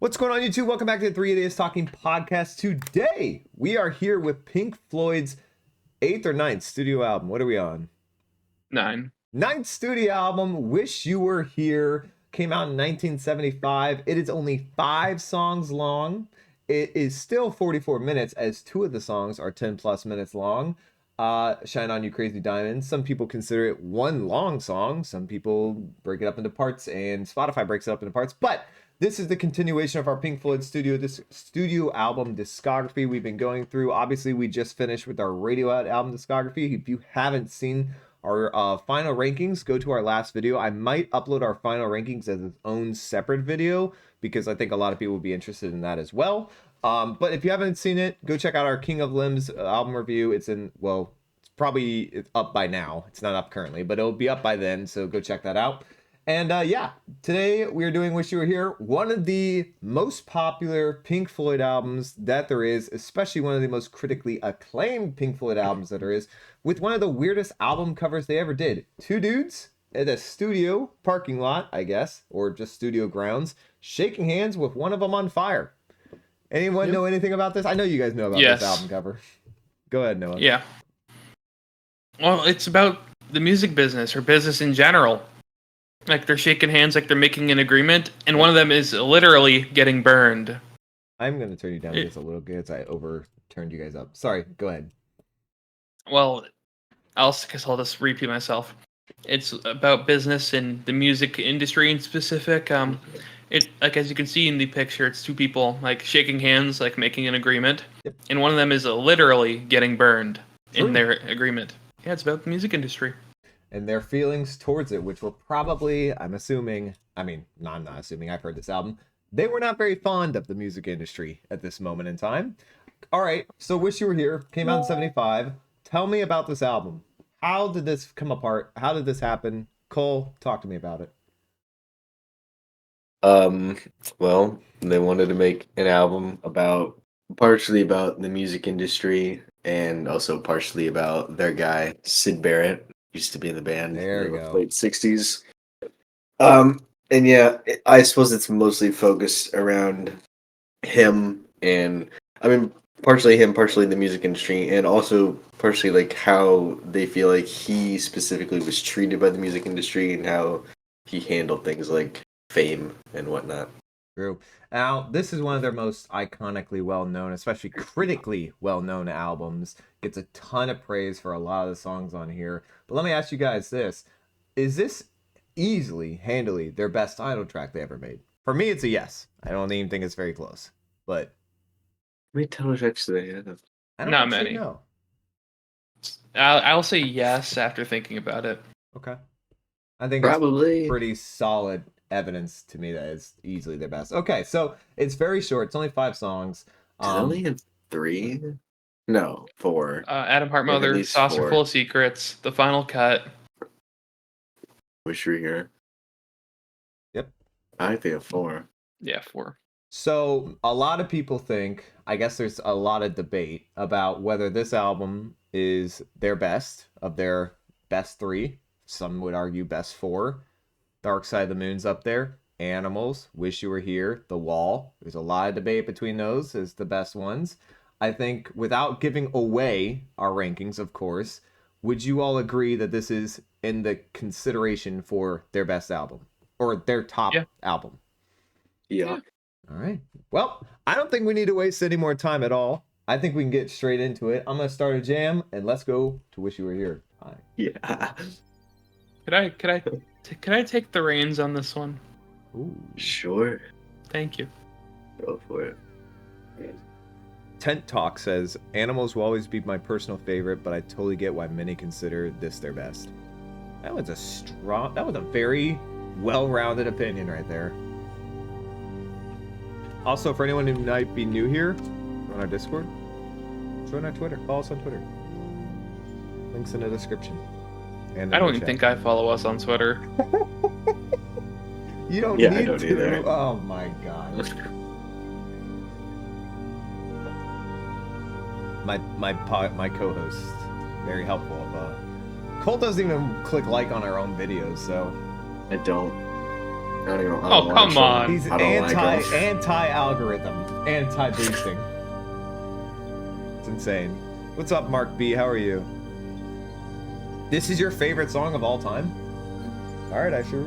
What's going on, YouTube? Welcome back to the 3 Idiots Talking podcast. Today, we are here with Pink Floyd's 8th or ninth studio album. What are we on? 9. Ninth studio album, Wish You Were Here. Came out in 1975. It is only 5 songs long. It is still 44 minutes, as 2 of the songs are 10 plus minutes long. Shine On You Crazy Diamond. Some people consider it one long song. Some people break it up into parts, and Spotify breaks it up into parts. But this is the continuation of our Pink Floyd studio album discography we've been going through. Obviously, we just finished with our Radiohead album discography. If you haven't seen our final rankings, go to our last video. I might upload our final rankings as its own separate video because I think a lot of people will be interested in that as well. But if you haven't seen it, go check out our King of Limbs album review. It's probably up by now. It's not up currently, but it'll be up by then, so go check that out. And yeah, today we are doing Wish You Were Here, one of the most popular Pink Floyd albums that there is, especially one of the most critically acclaimed Pink Floyd albums that there is, with one of the weirdest album covers they ever did. 2 dudes at a studio parking lot, I guess, or just studio grounds, shaking hands with one of them on fire. Anyone know anything about this? I know you guys know about this album cover. Go ahead, Noah. Yeah. Well, it's about the music business, or business in general. Like, they're shaking hands like they're making an agreement, and one of them is literally getting burned. I'm going to turn you down just a little bit. I overturned you guys up. Sorry, go ahead. Well, I'll just repeat myself. It's about business in the music industry in specific. As you can see in the picture, it's 2 people like shaking hands, like making an agreement, and one of them is literally getting burned in their agreement. Yeah, it's about the music industry and their feelings towards it, which will probably, I'm not assuming, I've heard this album, they were not very fond of the music industry at this moment in time. All right, so Wish You Were Here came out in 75. Tell me about this album. How did this come apart? How did this happen? Cole, talk to me about it. Well, they wanted to make an album partially about the music industry and also partially about their guy, Syd Barrett, used to be in the band in the late 60s. And yeah, I suppose it's mostly focused around him and, partially him, partially the music industry, and also partially like how they feel like he specifically was treated by the music industry and how he handled things like fame and whatnot. True. Now, this is one of their most iconically well-known, especially critically well-known albums. Gets a ton of praise for a lot of the songs on here. But let me ask you guys this. Is this easily, handily, their best title track they ever made? For me, it's a yes. I don't even think it's very close. But how many title tracks do they have? Not many. Know. I'll say yes after thinking about it. Okay. I think probably that's pretty solid evidence to me that is easily their best. Okay, so it's very short. It's only 5 songs. Only have 3? No, 4. Adam Hart Mother, Saucer Full of Secrets, The Final Cut. Wish You Were Here. Yep. I think of 4. Yeah, 4. So a lot of people think, I guess there's a lot of debate about whether this album is their best of their best 3. Some would argue best 4. Dark Side of the Moon's up there. Animals, Wish You Were Here, The Wall. There's a lot of debate between those as the best ones. I think without giving away our rankings, of course, would you all agree that this is in the consideration for their best album? Or their top album? Yeah. All right. Well, I don't think we need to waste any more time at all. I think we can get straight into it. I'm going to start a jam, and let's go to Wish You Were Here. Hi. Yeah. Could I take the reins on this one? Ooh. Sure. Thank you. Go for it. Tent Talk says, Animals will always be my personal favorite, but I totally get why many consider this their best. That was a very well-rounded opinion right there. Also, for anyone who might be new here, on our Discord, join our Twitter. Follow us on Twitter. Links in the description. And I don't even think I follow us on Twitter. You don't need I don't to. Either. Oh my god. my co-host, very helpful. Cole doesn't even click like on our own videos, so I don't. don't even. I Oh, don't come like 'em. on. He's I don't like 'em. anti-algorithm, anti-boosting. It's insane. What's up, Mark B? How are you? This is your favorite song of all time? All right, Asher.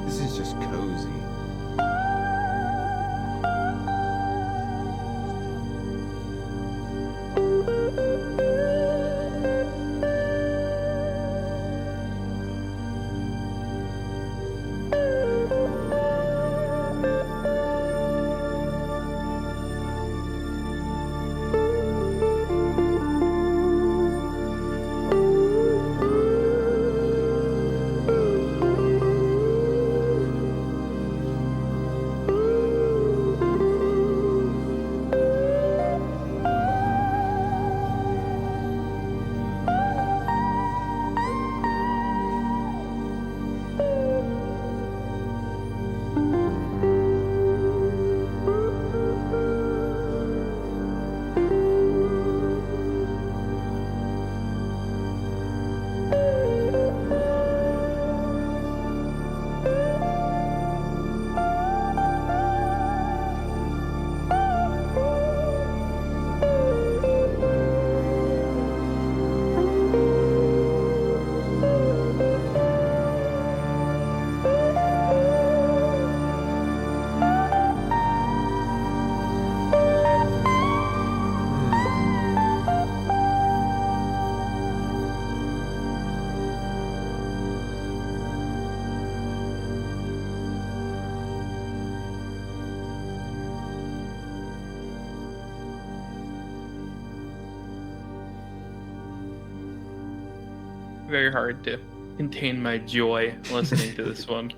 This is just cozy. Very hard to contain my joy listening to this one.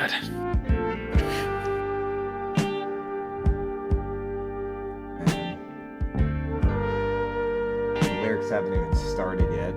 God. The lyrics haven't even started yet.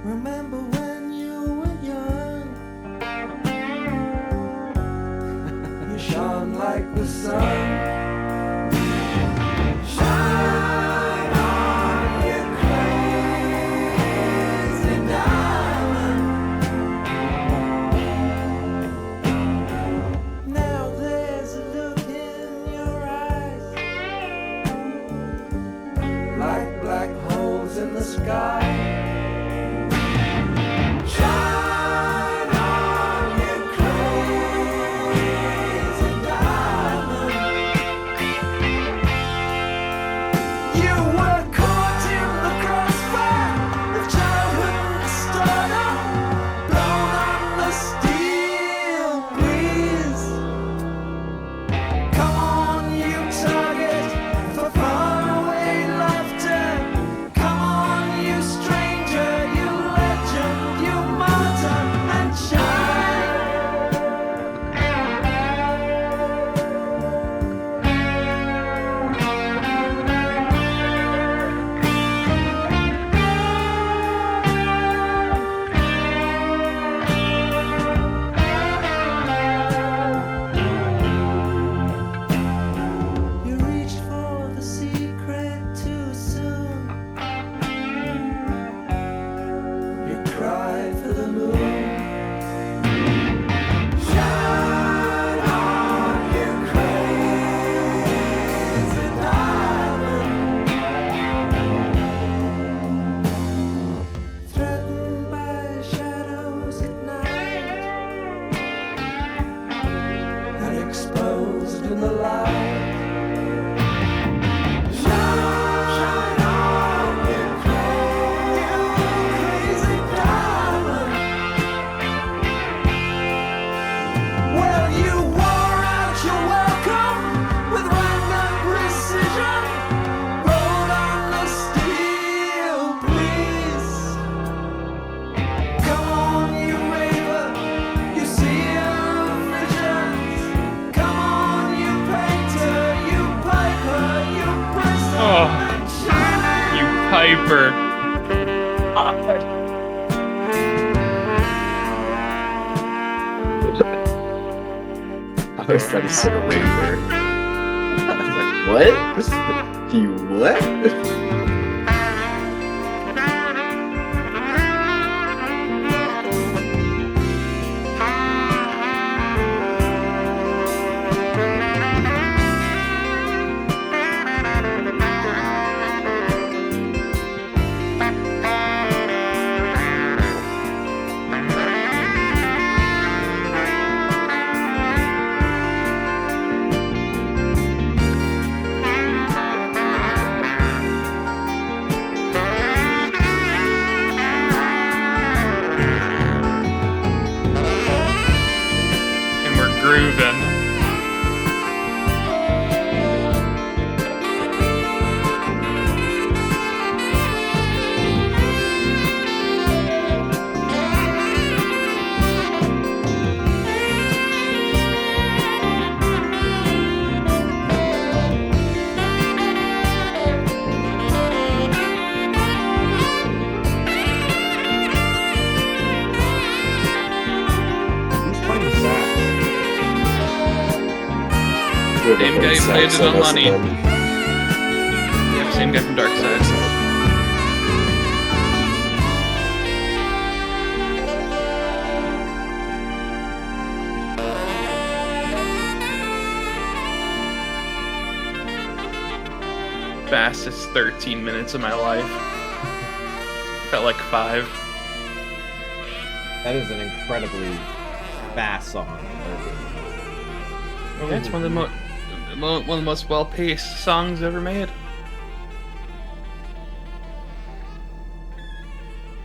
Remember when you were young? You shone like the sun. Shine on, you crazy diamond. Now there's a look in your eyes, like black holes in the sky. Shine on, you crazy diamond. You were caught in the crossfire of childhood stardom, blown on the steel breeze. Come on, you target for faraway laughter. Come on, you stranger, you legend, you martyr, and shine. You reached for the secret too soon. You cried for the moon. Shine on, you crazy diamond. Threatened by shadows at night and exposed in the light. Shine on, you crazy diamond. Well, you wore out your welcome with random precision, rolled on the steel breeze. Come on, you raver, you seer of visions. Come on, you painter, you piper, you bristle Oh. and shine. You Piper. I always thought he said a raver. I was like, what? You what? Same guy who played it on Money. Yep, same guy from Dark Side. Fastest 13 minutes of my life. Felt like 5. That is an incredibly fast song. Yeah, it's one of the one of the most well-paced songs ever made.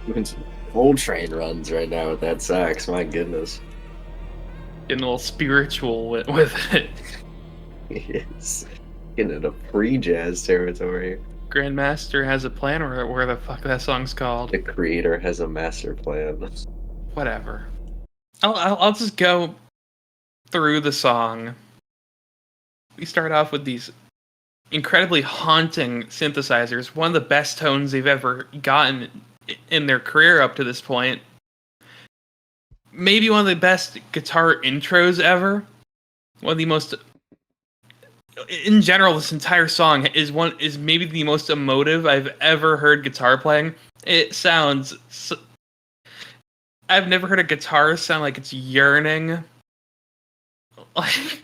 Doing some full train runs right now with that sax. My goodness. Getting a little spiritual with it. Yes. Getting into free jazz territory. Grandmaster has a plan, or where the fuck that song's called. The creator has a master plan. Whatever. I'll just go through the song. We start off with these incredibly haunting synthesizers, one of the best tones they've ever gotten in their career up to this point. Maybe one of the best guitar intros ever. One of the most, in general, this entire song is maybe the most emotive I've ever heard guitar playing. It sounds I've never heard a guitar sound like it's yearning. Like,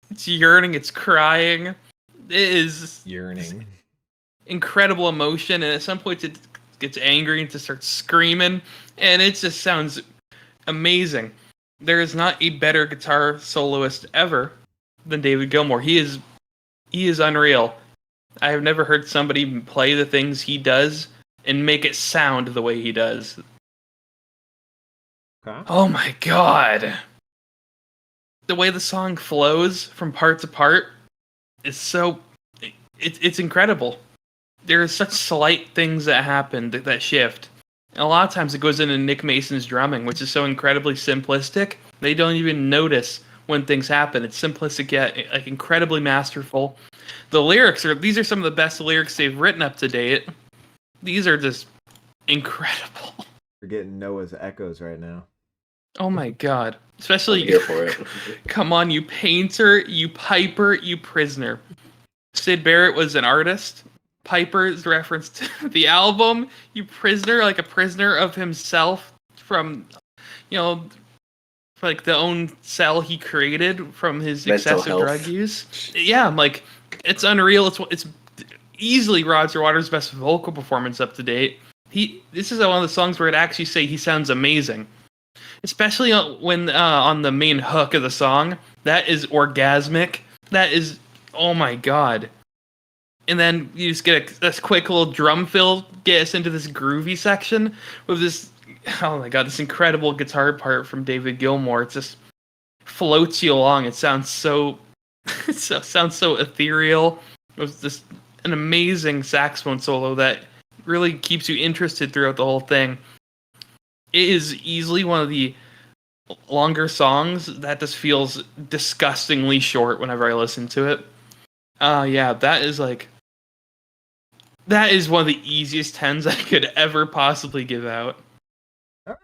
it's yearning, it's crying. It is Yearning. incredible emotion, and at some point it gets angry and just starts screaming, and it just sounds amazing. There is not a better guitar soloist ever than David Gilmour. He is unreal. I have never heard somebody play the things he does and make it sound the way he does. Okay. Oh my god. The way the song flows from part to part is so... It's incredible. There are such slight things that happen that shift. And a lot of times it goes into Nick Mason's drumming, which is so incredibly simplistic. They don't even notice when things happen. It's simplistic yet like incredibly masterful. The lyrics these are some of the best lyrics they've written up to date. These are just incredible. We're getting Noah's echoes right now. Oh my god. Especially I'm here for it. Come on, you painter, you piper, you prisoner. Syd Barrett was an artist. Piper is reference to the album. You prisoner, like a prisoner of himself from, like the own cell he created from his Mental excessive health. drug use. Yeah, like, it's unreal. It's easily Roger Waters' best vocal performance up to date. This is one of the songs where it actually say he sounds amazing. Especially when on the main hook of the song. That is orgasmic. That is, oh my god. And then you just get this quick little drum fill, get us into this groovy section with this, oh my god, this incredible guitar part from David Gilmour. It just floats you along. It sounds so, sounds so ethereal. It was just an amazing saxophone solo that really keeps you interested throughout the whole thing. It is easily one of the longer songs that just feels disgustingly short whenever I listen to it. Yeah, that is one of the easiest 10s I could ever possibly give out. All right.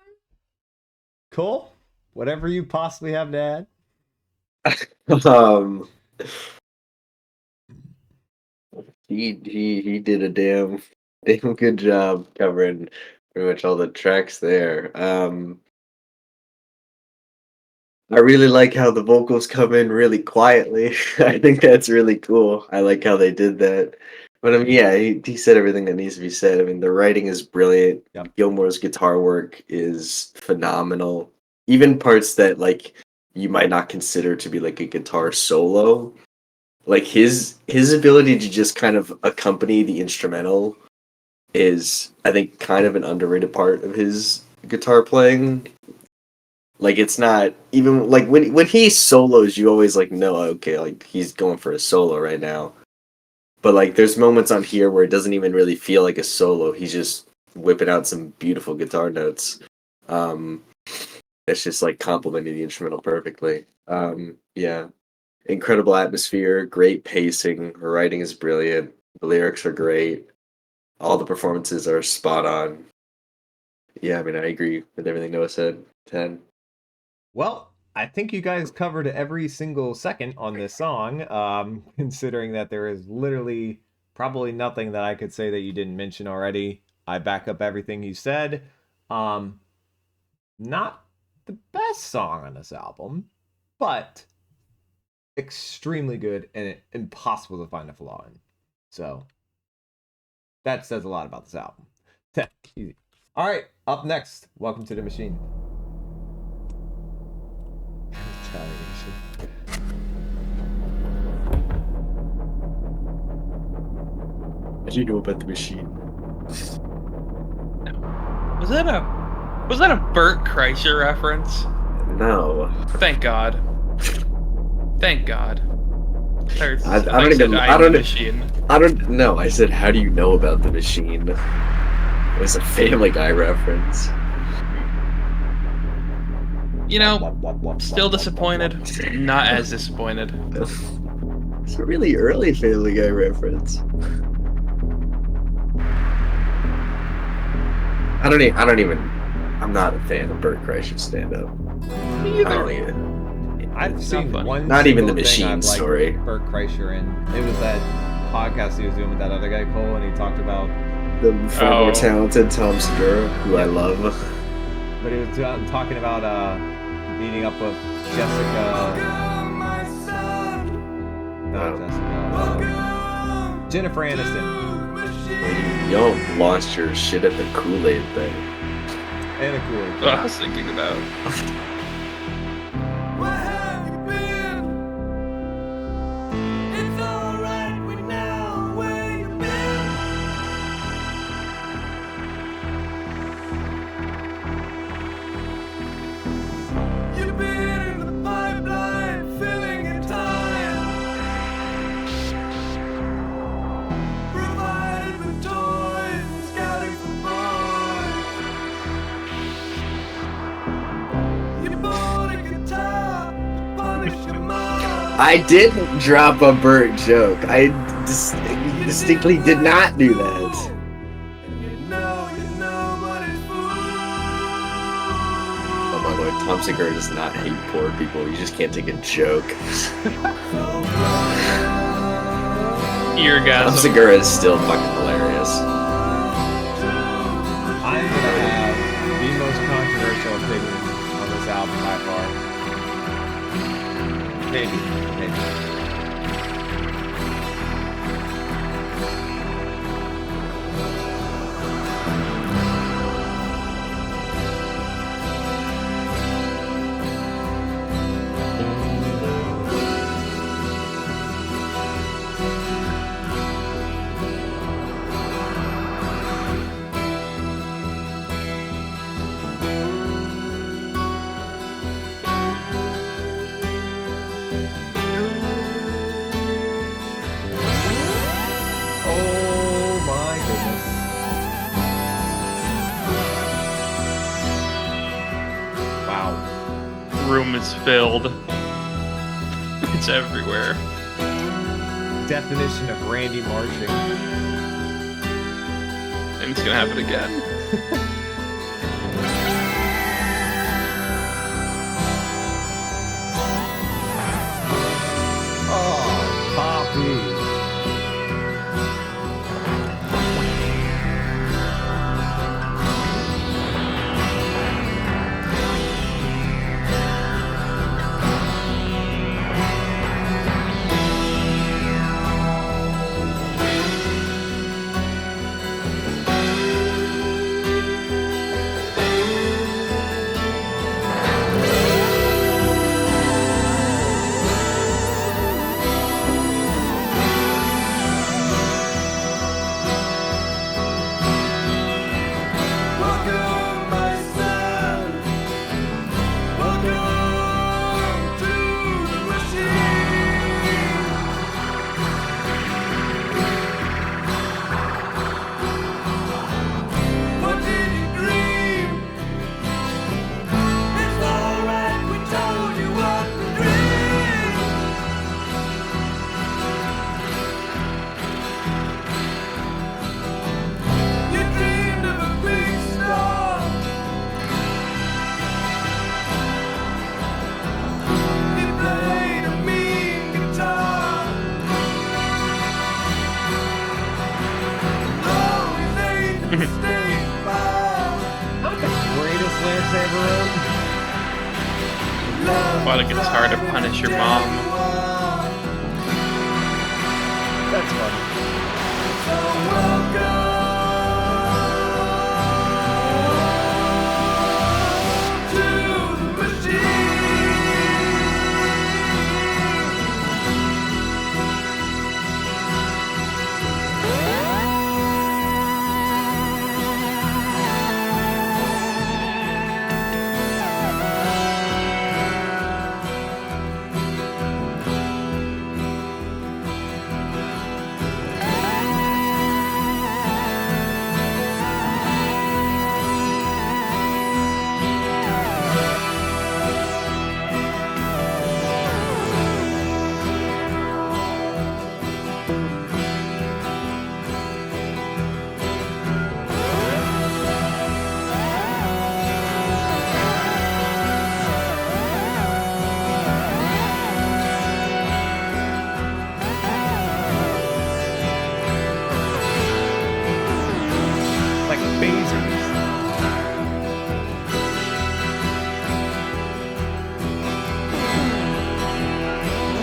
Cool. Whatever you possibly have to add. He did a damn good job covering pretty much all the tracks there. I really like how the vocals come in really quietly. I think that's really cool. I like how they did that. But I mean, yeah, he said everything that needs to be said. I mean, the writing is brilliant. Yep. Gilmour's guitar work is phenomenal. Even parts that like you might not consider to be like a guitar solo, like his ability to just kind of accompany the instrumental is, I think, kind of an underrated part of his guitar playing. Like, it's not even like when he solos, you always like know, okay, like he's going for a solo right now. But like, there's moments on here where it doesn't even really feel like a solo. He's just whipping out some beautiful guitar notes. It's just like complementing the instrumental perfectly. Yeah, incredible atmosphere, great pacing. Her writing is brilliant. The lyrics are great. All the performances are spot on. Yeah, I mean, I agree with everything Noah said. 10. Well, I think you guys covered every single second on this song, considering that there is literally probably nothing that I could say that you didn't mention already. I back up everything you said. Um, not the best song on this album, but extremely good and impossible to find a flaw in. So that says a lot about this album. Easy. All right, up next, Welcome to the Machine. How do you know about the machine? Was that a Bert Kreischer reference? No. Thank God. Thank God. I don't Machine. I don't know. I said, how do you know about the machine? It was a Family Guy reference. You know, still disappointed. Not as disappointed. It's a really early Family Guy reference. I'm not a fan of Bert Kreischer's stand-up. Me I don't either. even. I've seen fun. one. Not even the single thing Machine I've liked story. Bert Kreischer in. It was that podcast he was doing with that other guy Cole, and he talked about. The far Oh. more talented Tom Segura, who I love. But he was talking about meeting up with Jessica. Welcome, my son. Not Oh. Jessica. Welcome Jennifer to Aniston. machine. Y'all launched your shit at the Kool-Aid thing. And a Kool-Aid. That's what I was thinking about. Where have you been? It's alright, we know where you've been. You've been in the pipeline, filling your time. Provided with toys, scouting for boys. You bought a guitar to punish your mom. I didn't drop a Bert joke. I distinctly did not do that. And you know nobody's fool. Oh my lord, Tom Segura does not hate poor people. You just can't take a joke. Tom Eargasm. Segura is still fucking hilarious. I'm gonna have the most controversial opinion on this album by far. Maybe. Oh my goodness. Wow. Room is filled. It's everywhere. Definition of Randy marching. And it's gonna happen again. Oh, Poppy. Chamber Room. But it gets hard to punish your mom. That's funny. Like phasers.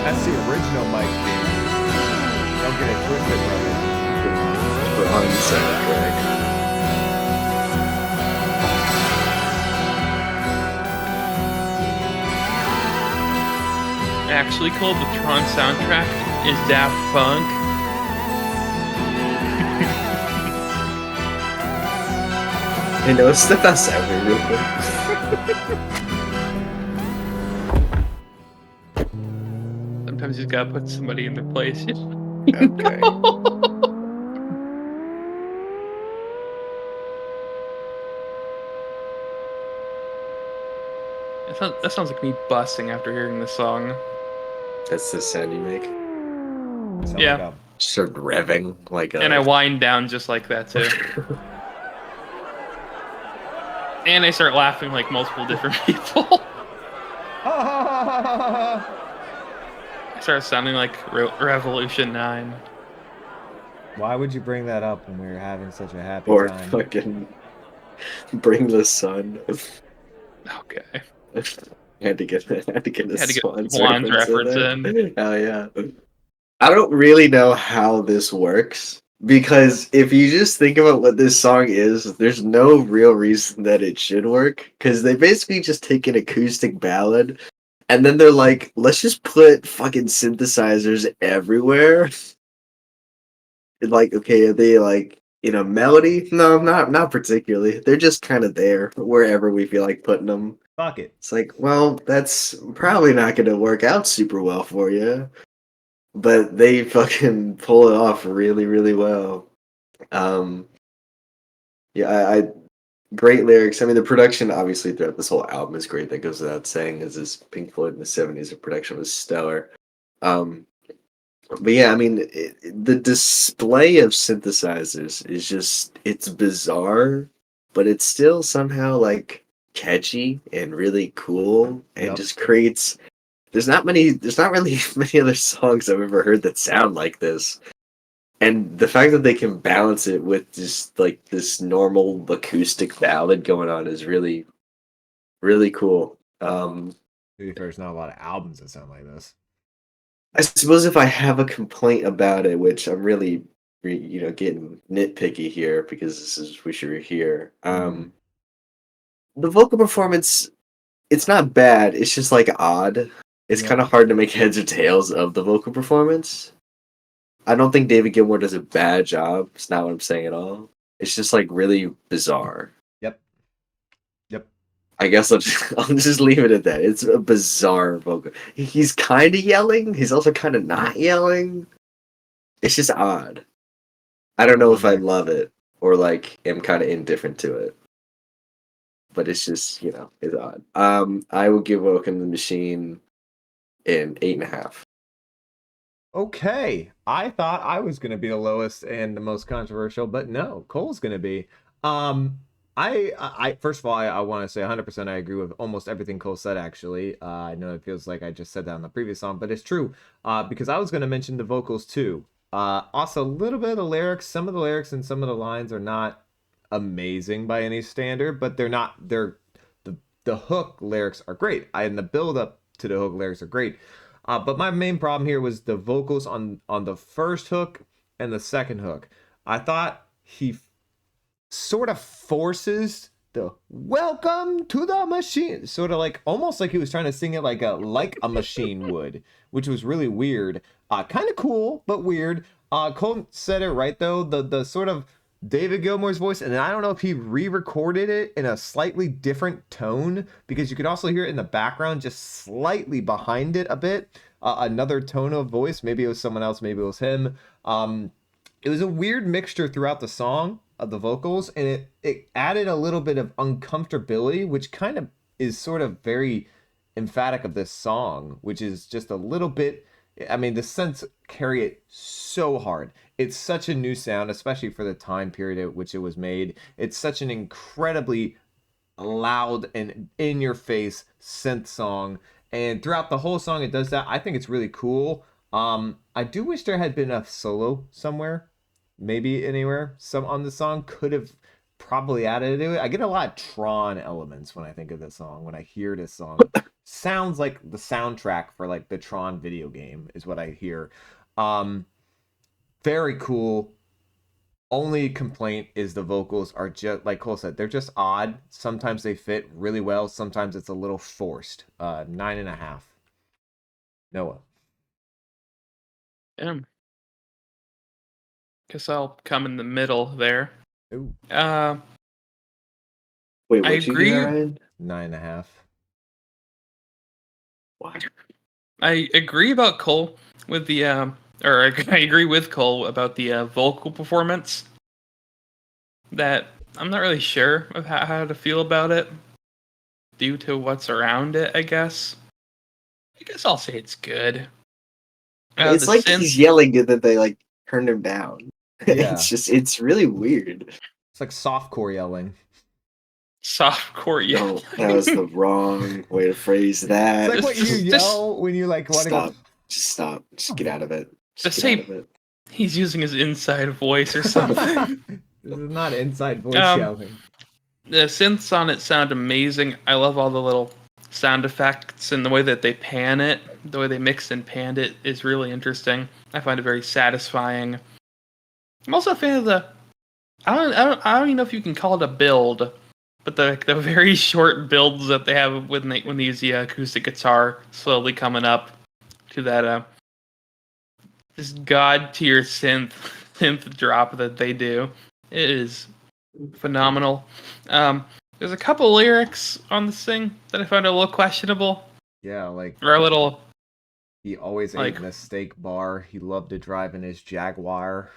That's the original Mike, dude. Don't get it twisted, brother. Ron soundtrack. Actually called the Tron soundtrack is Daft Punk. I know, step outside me real quick. Sometimes you gotta put somebody in their place. Okay. That sounds like me busting after hearing this song. That's the sound you make. Sound Yeah. like a- Start revving like a. And I wind down just like that too. And I start laughing like multiple different people. I start sounding like Revolution 9. Why would you bring that up when we were having such a happy Or time? fucking bring the sun. Okay. Had to get a Had to get Swans Swans reference reference in there. Hell yeah. I don't really know how this works because if you just think about what this song is, there's no real reason that it should work because they basically just take an acoustic ballad and then they're like, let's just put fucking synthesizers everywhere. Like, okay, are they like in a melody? No, not particularly. They're just kind of there wherever we feel like putting them. Fuck it. It's like, well, that's probably not going to work out super well for you. But they fucking pull it off really, really well. Yeah, I great lyrics. I mean, the production obviously throughout this whole album is great. That goes without saying, as is Pink Floyd in the '70s. The production was stellar. But yeah, I mean, the display of synthesizers is just—it's bizarre, but it's still somehow like catchy and really cool, and Yep. just creates. There's not really many other songs I've ever heard that sound like this. And the fact that they can balance it with just like this normal acoustic ballad going on is really, really cool. To be fair, there's not a lot of albums that sound like this. I suppose if I have a complaint about it, which I'm really, getting nitpicky here because this is wish you were here. The vocal performance, it's not bad. It's just like odd. It's Yeah. kind of hard to make heads or tails of the vocal performance. I don't think David Gilmour does a bad job. It's not what I'm saying at all. It's just like really bizarre. Yep. I guess I'll just leave it at that. It's a bizarre vocal. He's kind of yelling. He's also kind of not yelling. It's just odd. I don't know if I love it or like am kind of indifferent to it. But it's just, it's odd. I will give Welcome to the Machine an 8.5. Okay, I thought I was going to be the lowest and the most controversial, but no, Cole's going to be. I first of all, I want to say 100% I agree with almost everything Cole said, actually. I know it feels like I just said that on the previous song, but it's true, because I was going to mention the vocals too. Also, a little bit of the lyrics. Some of the lyrics and some of the lines are not amazing by any standard, but they're the hook lyrics are great, and the build up to the hook lyrics are great. But my main problem here was the vocals on the first hook and the second hook. I thought he sort of forces the "welcome to the machine," sort of like almost like he was trying to sing it like a machine would, which was really weird. Kind of cool, but weird. Cole said it right though. The sort of David Gilmour's voice, and I don't know if he re-recorded it in a slightly different tone, because you could also hear it in the background, just slightly behind it a bit. Another tone of voice. Maybe it was someone else. Maybe it was him. It was a weird mixture throughout the song of the vocals, and it added a little bit of uncomfortability, which kind of is sort of very emphatic of this song, which is just a little bit. I mean, the synths carry it so hard. It's such a new sound, especially for the time period at which it was made. It's such an incredibly loud and in-your-face synth song, and throughout the whole song, it does that. I think it's really cool. I do wish there had been a solo somewhere, maybe anywhere. Some on the song could have probably added to it. I get a lot of Tron elements when I think of this song. When I hear this song, sounds like the soundtrack for like the Tron video game is what I hear. Very cool. Only complaint is the vocals are just, like Cole said, they're just odd. Sometimes they fit really well. Sometimes it's a little forced. 9.5. Noah. Guess I'll come in the middle there. Ooh. Wait, I what you agree. do, Ryan? 9.5. What? I agree about Cole with the or I agree with Cole about the vocal performance. That I'm not really sure of how to feel about it due to what's around it, I guess. I guess I'll say it's good. It's the like synth- he's yelling that they like turned him down. Yeah. It's really weird. It's like softcore yelling. softcore No, yelling. that was the wrong way to phrase that. It's like what you Just- yell when you like want to Stop. go. Just stop. Just get out of it. Just get say- out of it. He's using his inside voice or something. This is not inside voice yelling. The synths on it sound amazing. I love all the little sound effects and the way that they pan it, the way they mix and pan it is really interesting. I find it very satisfying. I'm also a fan of the. I don't even know if you can call it a build, but the very short builds that they have when they use the acoustic guitar slowly coming up to that this god tier synth drop that they do. It is phenomenal. There's a couple lyrics on this thing that I found a little questionable, Yeah, like or a little. he always like- ate in a steak bar. He loved to drive in his Jaguar.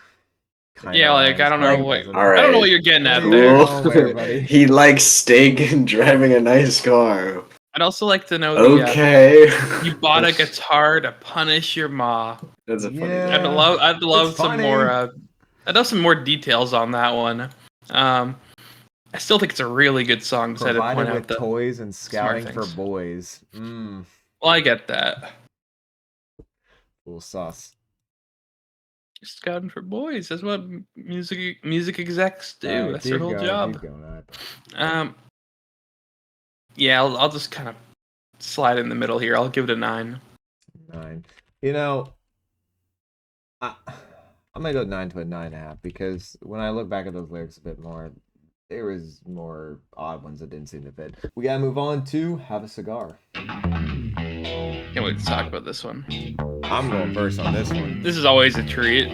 Kinda Yeah, like, I don't know lines, what- doesn't it? All right. I don't know what you're getting at Cool. there. Oh, everybody. He likes steak and driving a nice car. I'd also like to know the Okay. you bought a guitar to punish your ma. That's a funny. Yeah. I'd love It's some funny. more. I'd love some more details on that one. I still think it's a really good song. So I had to point Provided out with the. toys and scouting for things. boys. Well, I get that. Cool sauce. Scouting for boys. That's what music execs do. All right, That's their keep whole going, job. keep going. All Yeah, I'll just kind of slide in the middle here. I'll give it a 9. right, 9. You know, I'm gonna go 9 to a 9.5 because when I look back at those lyrics a bit more, there was more odd ones that didn't seem to fit. We gotta move on to Have a Cigar. Can't wait to talk about this one. I'm going first on this one. This is always a treat.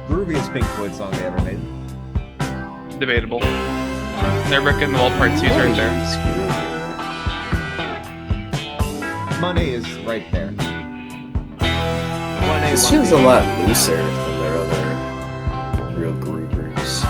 Grooviest Pink Floyd song they ever made. Debatable. They're Rick and Roll Part 2's right there. Money is right there. This feels a lot looser than their other real groovers.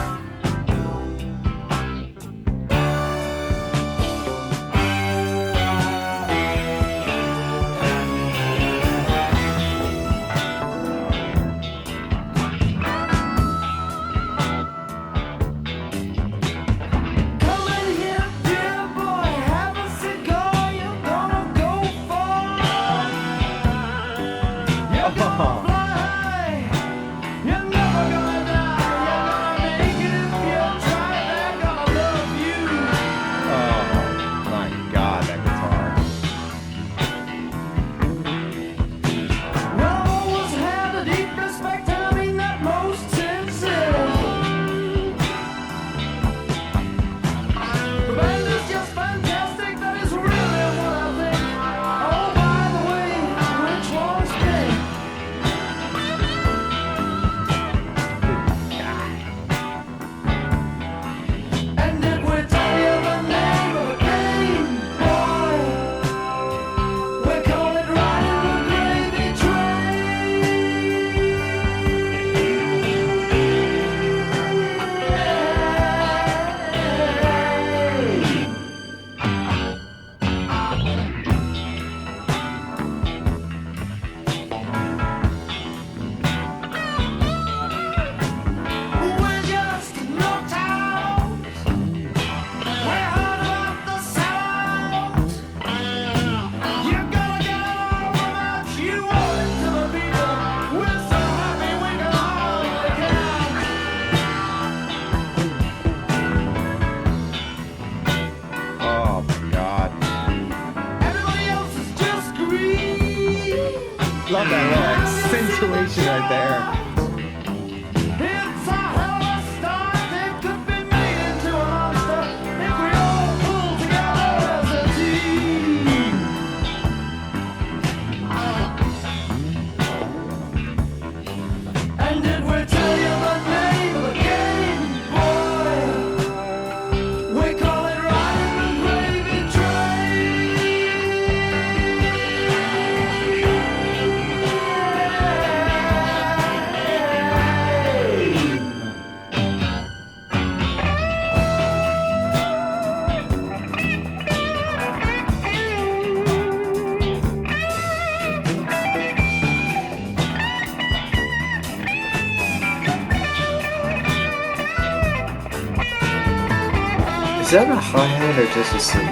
Is that a hi-hat or just a cymbal?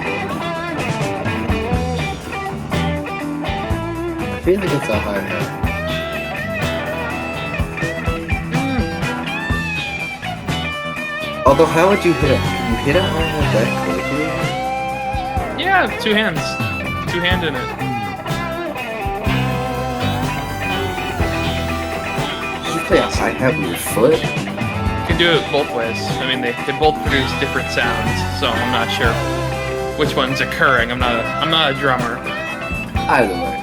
I feel like it's a hi-hat. Although, how would you hit it? Can you hit a hi-hat that quickly? Yeah, 2 hands. 2 hand in it. Did you play a hi-hat with your foot? You can do it both ways. I mean, they both produce different sounds, so I'm not sure which one's occurring. I'm not a drummer. Either way.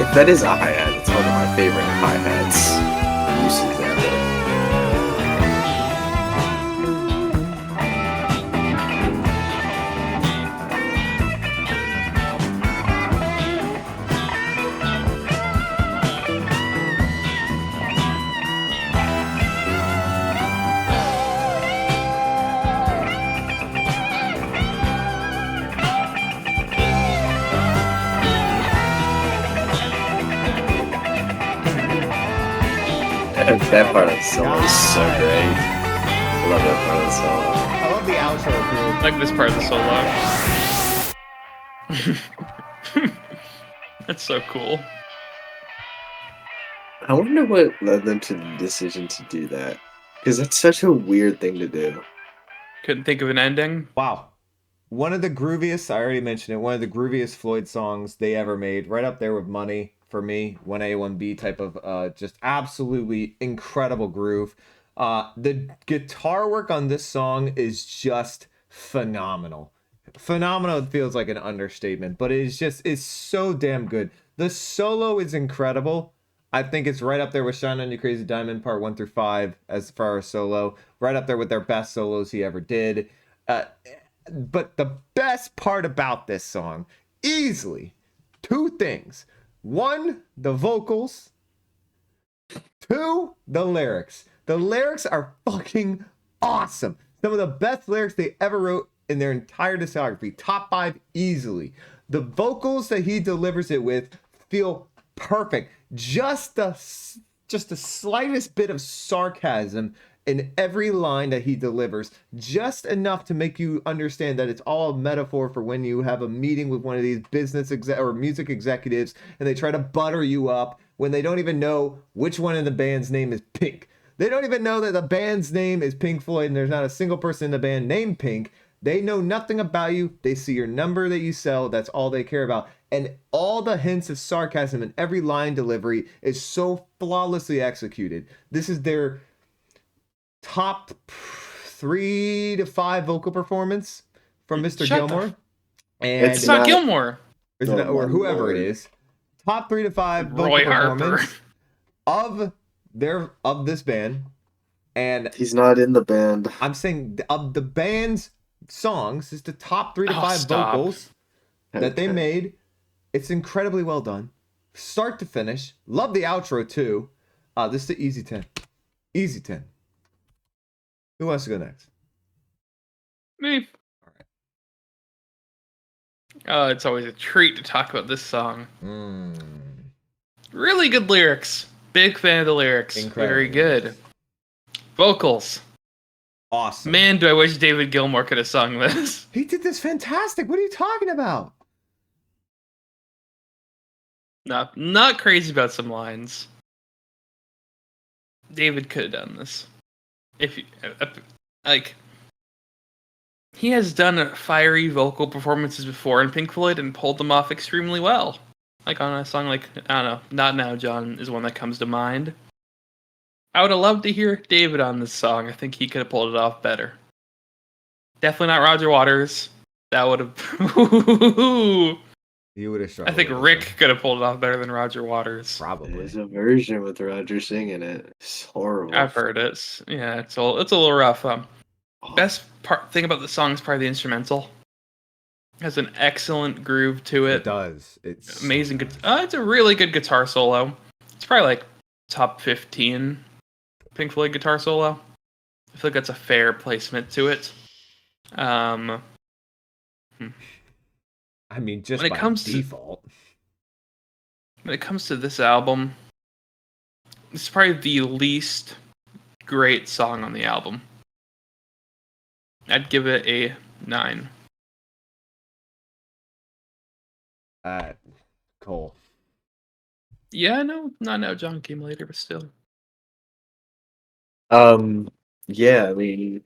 If that is a hi-hat, it's one of my favorite hi-hats uses ever. That part of the solo is so great. I love that part of the solo. I love the outro I like this part of the solo. That's so cool. I wonder what led them to the decision to do that. Because that's such a weird thing to do. Couldn't think of an ending. Wow. One of the grooviest, I already mentioned it, one of the grooviest Floyd songs they ever made, right up there with Money for me, 1A, 1B type of just absolutely incredible groove. The guitar work on this song is just phenomenal. Phenomenal feels like an understatement, but it's so damn good. The solo is incredible. I think it's right up there with Shine on You Crazy Diamond part 1 through 5 as far as solo. Right up there with their best solos he ever did. But the best part about this song, easily, 2 things. 1, the vocals. 2, the lyrics. The lyrics are fucking awesome. Some of the best lyrics they ever wrote in their entire discography. Top 5 easily. The vocals that he delivers it with feel perfect. Just the slightest bit of sarcasm in every line that he delivers, just enough to make you understand that it's all a metaphor for when you have a meeting with one of these business or music executives and they try to butter you up when they don't even know which one in the band's name is Pink. They don't even know that the band's name is Pink Floyd and there's not a single person in the band named Pink. They know nothing about you. They see your number that you sell. That's all they care about. And all the hints of sarcasm in every line delivery is so flawlessly executed. This is their top 3 to 5 vocal performance from Mr. Shut the Gilmore. And It's not Gilmore. or whoever it is. Top 3 to 5 vocal Roy Harper. performance of this band. And He's not in the band. I'm saying of the band's songs, is the top 3 to 5 stop. vocals that they Okay. made. It's incredibly well done. Start to finish. Love the outro too. This is the easy 10. Easy 10. Who wants to go next? Me. It's always a treat to talk about this song. Really good lyrics. Big fan of the lyrics. Incredible Very good. Vocals. Awesome. Man, do I wish David Gilmour could have sung this. He did this fantastic. What are you talking about? Not crazy about some lines. David could have done this. If you, like, he has done fiery vocal performances before in Pink Floyd and pulled them off extremely well. Like on a song like, I don't know, Not Now, John is one that comes to mind. I would have loved to hear David on this song. I think he could have pulled it off better. Definitely not Roger Waters. That would have... You would have I struggled. think with this Rick one. could have pulled it off better than Roger Waters. Probably. There's a version with Roger singing it. It's horrible. I've heard it. Yeah, it's a little rough. Best thing about the song is probably the instrumental. It has an excellent groove to It it. does. It's Amazing. It's a really good guitar solo. It's probably like top 15 Pink Floyd guitar solo. I feel like that's a fair placement to it. I mean, just when it by comes to- default. When it comes to this album, this is probably the least great song on the album. I'd give it a 9. Cole. Yeah, no, not now. John came later, but still. Yeah, I mean,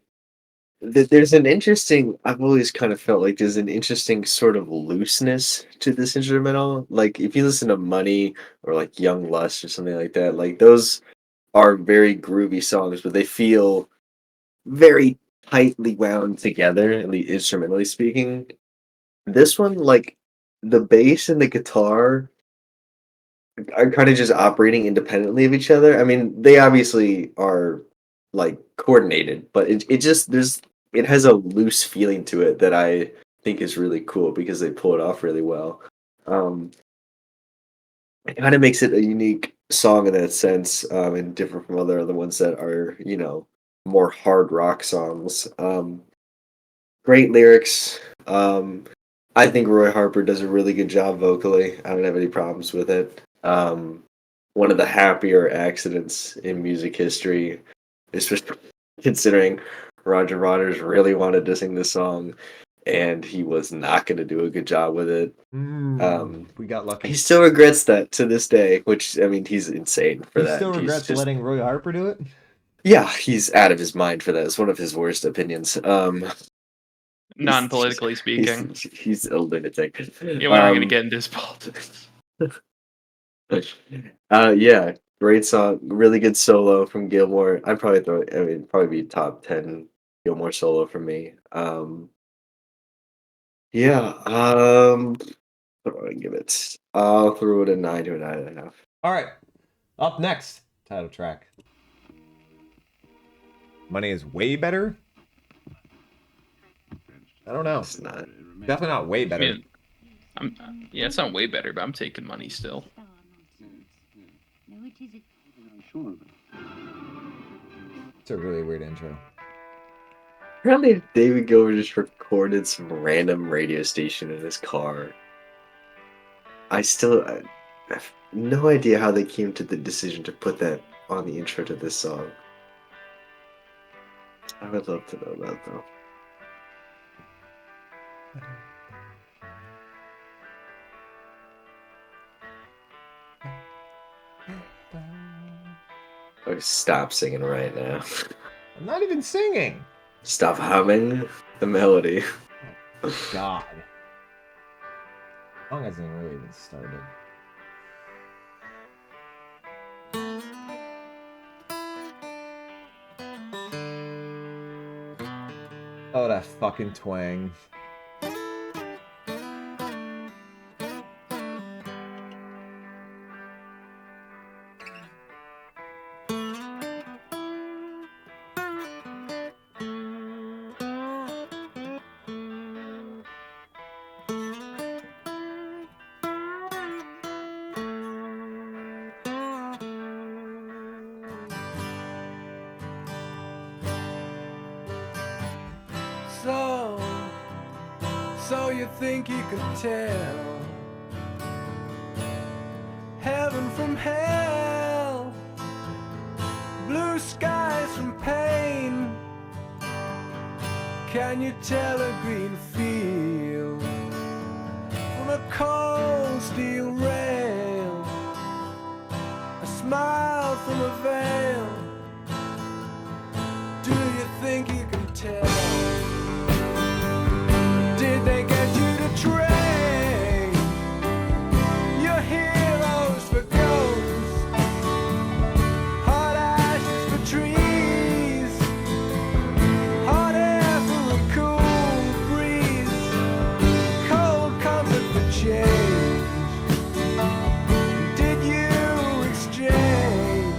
there's an interesting. I've always kind of felt like there's an interesting sort of looseness to this instrumental. Like if you listen to Money or like Young Lust or something like that, like those are very groovy songs, but they feel very tightly wound together, at least instrumentally speaking. This one, like the bass and the guitar are kind of just operating independently of each other. I mean, they obviously are like coordinated, but it just it has a loose feeling to it that I think is really cool because they pull it off really well. Um, it kind of makes it a unique song in that sense, and different from other ones that are, more hard rock songs. Great lyrics. I think Roy Harper does a really good job vocally. I don't have any problems with it. One of the happier accidents in music history, especially considering Roger Waters really wanted to sing this song and he was not going to do a good job with it. We got lucky. He still regrets that to this day, which, I mean, he's insane for He that. still He's regrets just, letting Roy Harper do it? yeah, he's out of his mind for that. It's one of his worst opinions. Non-politically speaking. He's a lunatic. Yeah, we're not going to get into his politics. Yeah, great song, really good solo from Gilmore. I'd probably throw it, I mean, probably be top 10 Gilmore solo for me. Yeah, what do I give it? I'll throw it a 9 to a 9.5. All right. Up next, title track. Money is way better. I don't know. It's not. Definitely not way better. Yeah, it's not way better, but I'm taking Money still. It's a really weird intro. Apparently, David Gilbert just recorded some random radio station in his car. I have no idea how they came to the decision to put that on the intro to this song. I would love to know that, though. Oh, stop singing right now. I'm not even singing. Stop humming the melody. God. Song hasn't really even started. Oh, that fucking twang. So you think you could tell heaven from hell, blue skies from pain? Can you tell a green field from a cold steel rail, a smile from a veil? Do you think you can tell? Did they get you to trade your heroes for ghosts, hot ashes for trees, hot air for a cool breeze, cold comfort for change? Did you exchange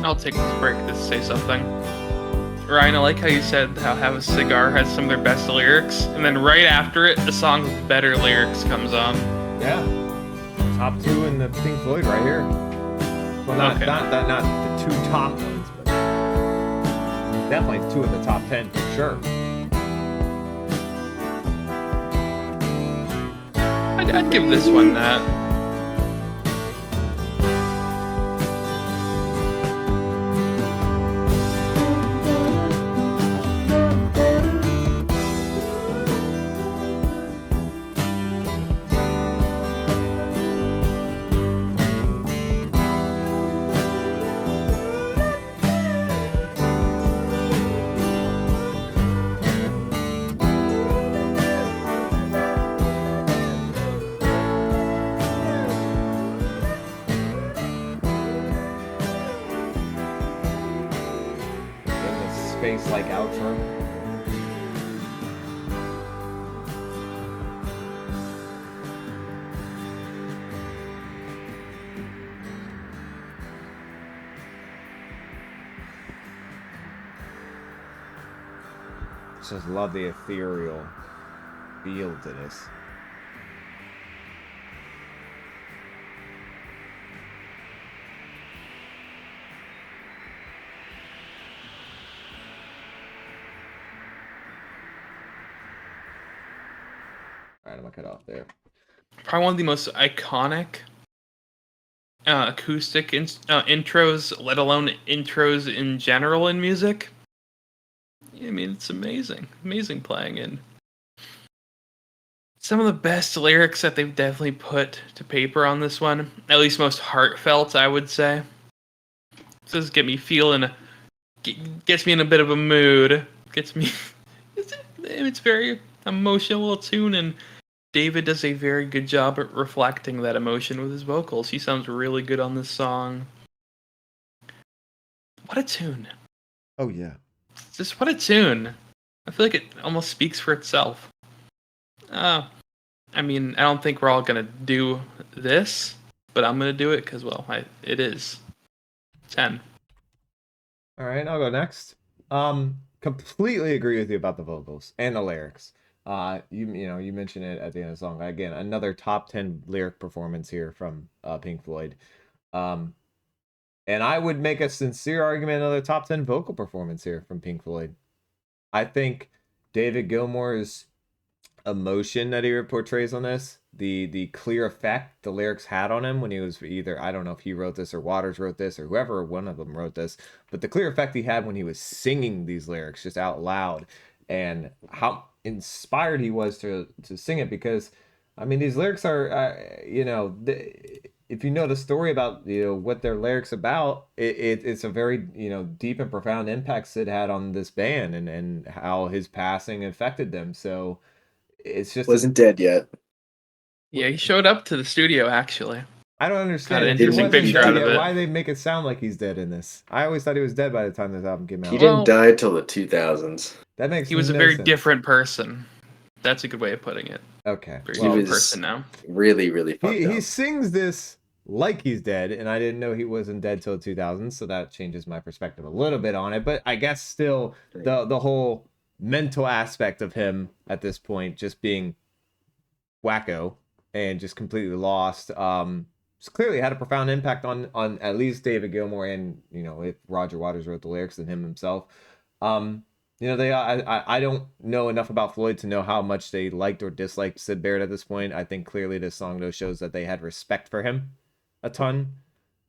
I'll take this break to say something. Ryan, I like how you said how Have a Cigar has some of their best lyrics, and then right after it, a song with better lyrics comes on. Yeah. Top 2 in the Pink Floyd right here. Well, not Okay. not the 2 top ones, but definitely 2 of the top 10 for sure. I'd give this one that. In this space-like outro. Just love the ethereal feel to this. All right, I'm gonna cut off there. Probably one of the most iconic acoustic intros, let alone intros in general in music. I mean, it's amazing. Amazing playing, and some of the best lyrics that they've definitely put to paper on this one. At least most heartfelt, I would say. This does get me feeling, gets me in a bit of a mood. Gets me, it's very emotional little tune, and David does a very good job at reflecting that emotion with his vocals. He sounds really good on this song. What a tune. Oh yeah. Just what a tune. I feel like it almost speaks for itself. I mean, I don't think we're all going to do this, but I'm going to do it because, well, it is 10. All right, I'll go next. Completely agree with you about the vocals and the lyrics. You mentioned it at the end of the song. Again, another top 10 lyric performance here from Pink Floyd. And I would make a sincere argument another top 10 vocal performance here from Pink Floyd. I think David Gilmour's emotion that he portrays on this, the clear effect the lyrics had on him when he was either, I don't know if he wrote this or Waters wrote this or whoever one of them wrote this, but the clear effect he had when he was singing these lyrics just out loud, and how inspired he was to sing it, because I mean these lyrics are if you know the story about what their lyrics about, it's a very deep and profound impact Sid had on this band, and how his passing affected them. So it's just Wasn't dead yet. Yeah, he showed up to the studio, actually. I don't understand. Got an If he interesting wasn't picture dead out of yet, it. why they make it sound like he's dead in this? I always thought he was dead by the time this album came out. He Well, didn't die till the 2000s. That makes He was a no very sense. different person. That's a good way of putting it. Okay. Very Well, different was- person now. Really, really fucked he up. sings this like he's dead, and I didn't know he wasn't dead till 2000, so that changes my perspective a little bit on it. But I guess still the whole mental aspect of him at this point just being wacko and just completely lost clearly had a profound impact on at least David Gilmour, and if Roger Waters wrote the lyrics than him himself. I don't know enough about Floyd to know how much they liked or disliked Syd Barrett at this point. I think clearly this song though shows that they had respect for him a ton.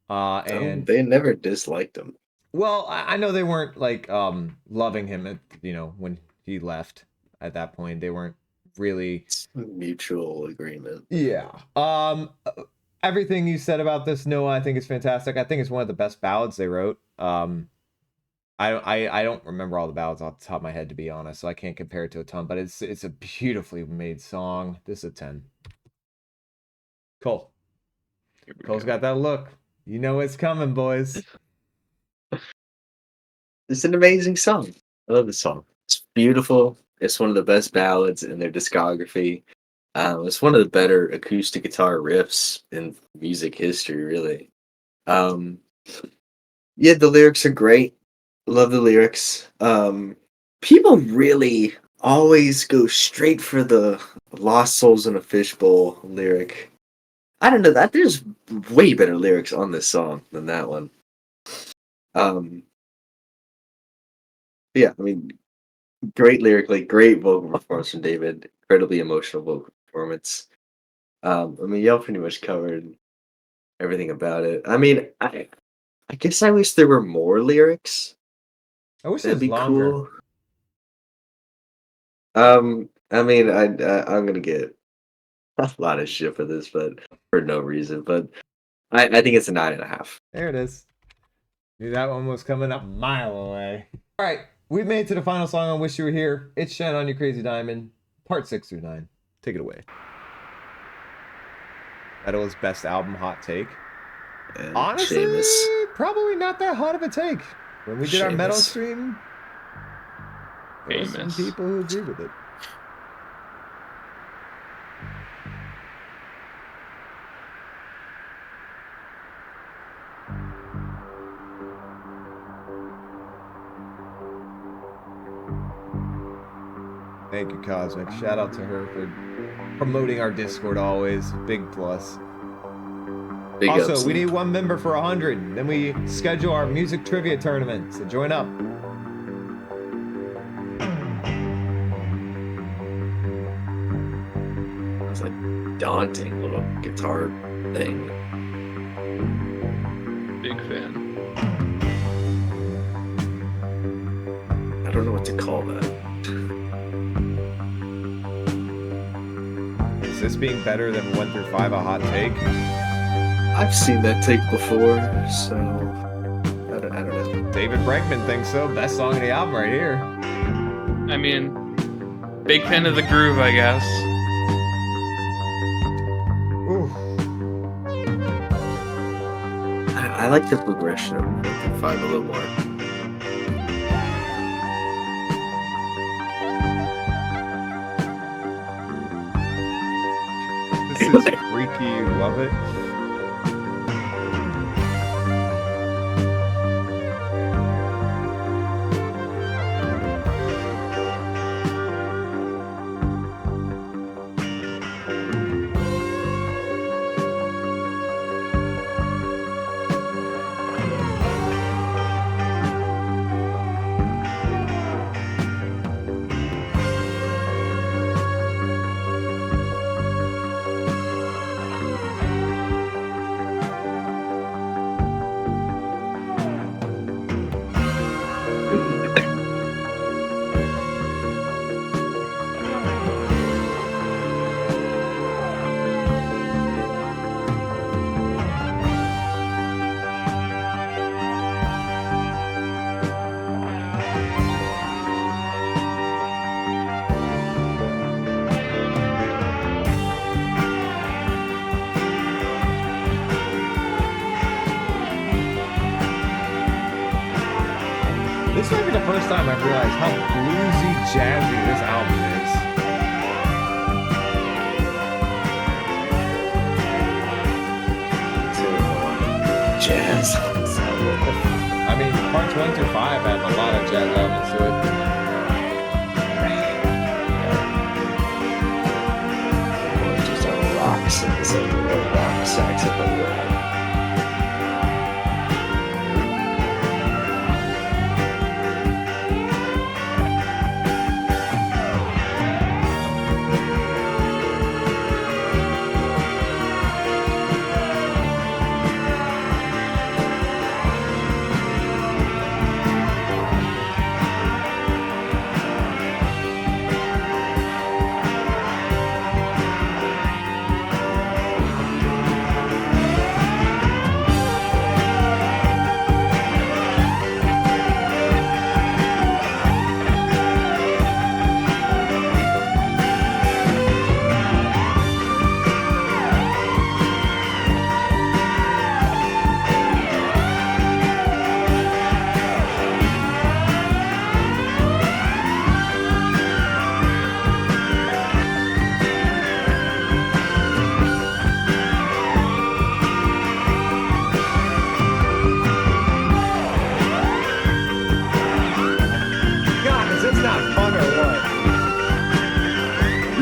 And They never disliked him. well, I know they weren't like loving him at when he left. At that point they weren't really It's a mutual agreement. Yeah. Everything you said about this, Noah, I think is fantastic. I think it's one of the best ballads they wrote. I don't remember all the ballads off the top of my head, to be honest, so I can't compare it to a ton, but it's a beautifully made song. This is a 10. Cole. Here we Cole's go. got that look. You know it's coming, boys. It's an amazing song. I love this song. It's beautiful. It's one of the best ballads in their discography. It's one of the better acoustic guitar riffs in music history, really. Yeah, the lyrics are great. Love the lyrics. People really always go straight for the "Lost Souls in a Fishbowl" lyric. I don't know that there's way better lyrics on this song than that one. Um, yeah, I mean, great lyrically, great vocal performance from David. Incredibly emotional vocal performance. I mean, y'all pretty much covered everything about it. I mean, I guess I wish there were more lyrics. I wish it That'd was be longer. cool. I mean, I'm gonna get a lot of shit for this, but for no reason. But I think it's a 9.5. There it is. Knew that one was coming a mile away. All right, we've made it to the final song on Wish You Were Here. It's Shine On You Crazy Diamond, part 6 through 9. Take it away. Metal's best album hot take. And Honestly, Seamus. probably not that hot of a take. When we did our metal Seamus. stream, there were some Famous. people who agree with it. Thank you, Cosmic. Shout out to her for promoting our Discord always. Big plus. Big Also, ups. we need one member for 100. Then we schedule our music trivia tournament. So join up. It's a daunting little guitar thing. Big fan. I don't know what to call that. Is this being better than 1 through 5 a hot take? I've seen that take before, so I don't know. David Bregman thinks so. Best song of the album right here. I mean, big fan of the groove, I guess. Ooh. I like the progression of 1 through 5 a little more. This is freaky. Love it. This might be the first time I've realized how bluesy, jazzy this album is. Jazz. I mean, parts 1 through 5 have a lot of jazz elements to it. Just a rock saxophone.